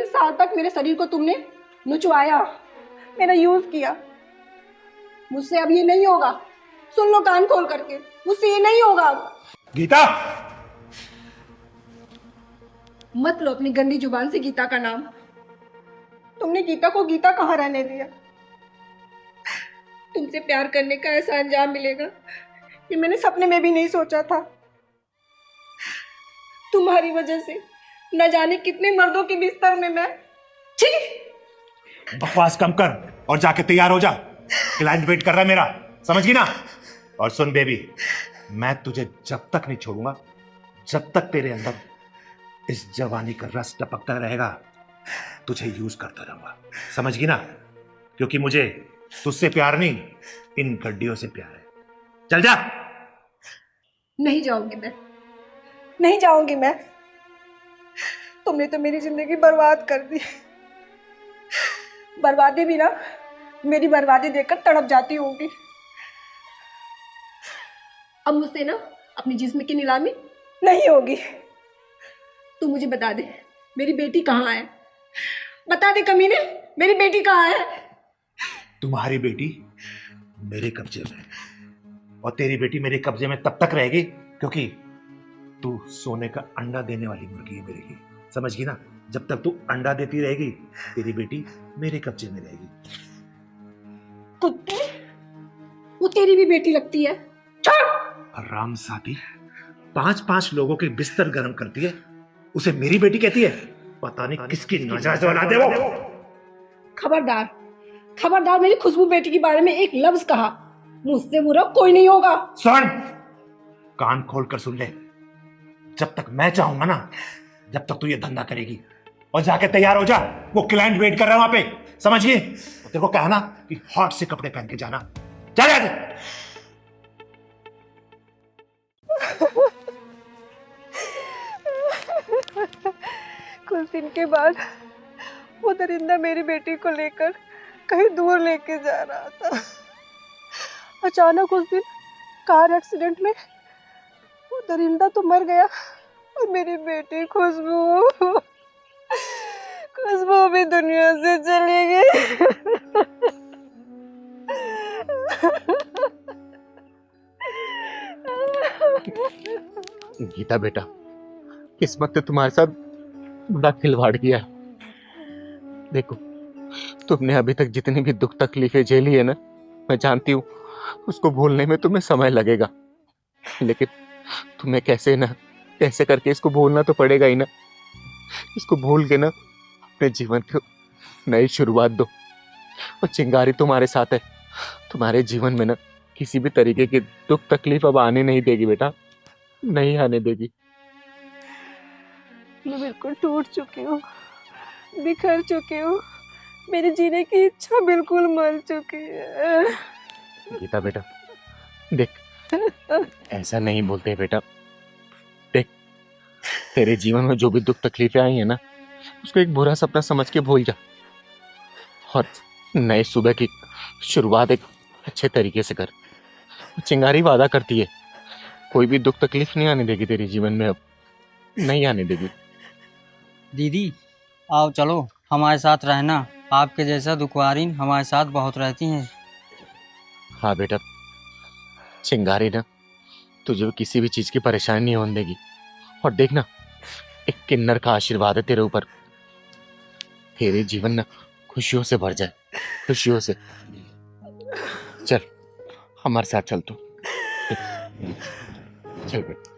साल तक मेरे शरीर को तुमने नुचवाया, मेरा यूज किया। मुझसे अब ये नहीं होगा। सुन लो कान खोल करके, मुझसे ये नहीं होगा अब। गीता, मत लो अपनी गंदी जुबान से गीता का नाम। तुमने गीता को गीता कहाँ रहने दिया? तुमसे प्यार करने का ऐसा अंजाम मिलेगा ये मैंने सपने में भी नहीं सोचा था। तुम्हारी वजह से न जाने कितने मर्दों के बिस्तर में मैं। छी! बकवास कम कर और जाके तैयार हो जा। क्लाइंट वेट कर रहा है मेरा, समझ गई ना? और सुन बेबी, मैं तुझे जब तक नहीं छोड़ूंगा जब तक तेरे अंदर इस जवानी का रस टपकता रहेगा, तुझे यूज करता रहूंगा। समझ गई ना? क्योंकि मुझे तुझसे प्यार नहीं, इन गड्डियों से प्यार है। चल जा। नहीं जाऊंगी मैं, नहीं जाऊंगी मैं। तुमने तो मेरी जिंदगी बर्बाद कर दी। बर्बादी भी ना मेरी बर्बादी देखकर तड़प जाती होगी। अब मुझसे ना अपनी जिस्म की नीलामी नहीं होगी। तू मुझे बता दे मेरी बेटी कहाँ है? बता दे कमीने, मेरी बेटी कहाँ है? तुम्हारी बेटी मेरे कब्जे में है और तेरी बेटी मेरे कब्जे में तब तक रहेगी क्योंकि तू सोने का अंडा देने वाली मुर्गी है मेरे लिए। समझ गई ना? जब तक तू अंडा देती रहेगी तेरी बेटी मेरे कब्जे में रहेगी। कुत्ते, वो तेरी भी बेटी लगती है। राम साथी 5-5 लोगों के बिस्तर गर्म करती है, उसे मेरी बेटी कहती है? पता नहीं किसकी नाजायज औलाद है वो। खबरदार, खबरदार मेरी खुशबू बेटी के बारे में एक लफ्ज कहा, मुझसे बुरा कोई नहीं होगा। सुन, कान खोल कर सुन ले। जब तक मैं चाहूंगा ना, जब तक तू ये धंधा करेगी। और जाके तैयार हो जा, वो क्लाइंट वेट कर रहा है वहां पे। समझ गई? तेरे को कहना कि हॉट से कपड़े पहन के जाना। चल जा। कुछ दिन के बाद वो दरिंदा मेरी बेटी को लेकर कहीं दूर लेके जा रहा था। अचानक उस दिन कार एक्सीडेंट में वो दरिंदा तो मर गया और मेरी बेटी खुशबू भी दुनिया से चली गई। गीता बेटा, किस्मत ने तुम्हारे साथ बड़ा खिलवाड़ किया है। देखो, तुमने अभी तक जितनी भी दुख तकलीफें झेली है ना, मैं जानती हूँ उसको भूलने में तुम्हें समय लगेगा, लेकिन तुम्हें कैसे करके इसको भूलना तो पड़ेगा ही ना। इसको भूल के ना अपने जीवन को नई शुरुआत दो। और चिंगारी तुम्हारे साथ है, तुम्हारे जीवन में ना किसी भी तरीके की दुख तकलीफ अब आने नहीं देगी बेटा, नहीं आने देगी। मैं बिल्कुल टूट चुकी हूँ, बिखर चुकी हूँ, मेरे जीने की इच्छा बिल्कुल मर चुकी है। गीता बेटा देख, ऐसा नहीं बोलते बेटा। देख, तेरे जीवन में जो भी दुख तकलीफें आई है ना, उसको एक बुरा सपना समझ के भूल जा और नए सुबह की शुरुआत एक अच्छे तरीके से कर। चिंगारी वादा करती है कोई भी दुख तकलीफ नहीं आने देगी तेरे जीवन में, अब नहीं आने देगी। दीदी आओ चलो हमारे साथ रहना, आपके जैसा दुखवारीन हमारे साथ बहुत रहती हैं। हाँ बेटा, चिंगारी ना तुझे किसी भी चीज की परेशानी नहीं होने देगी। और देखना, एक किन्नर का आशीर्वाद है तेरे ऊपर, तेरे जीवन ना खुशियों से भर जाए, खुशियों से। चल हमारे साथ चल तू, चल बेटा।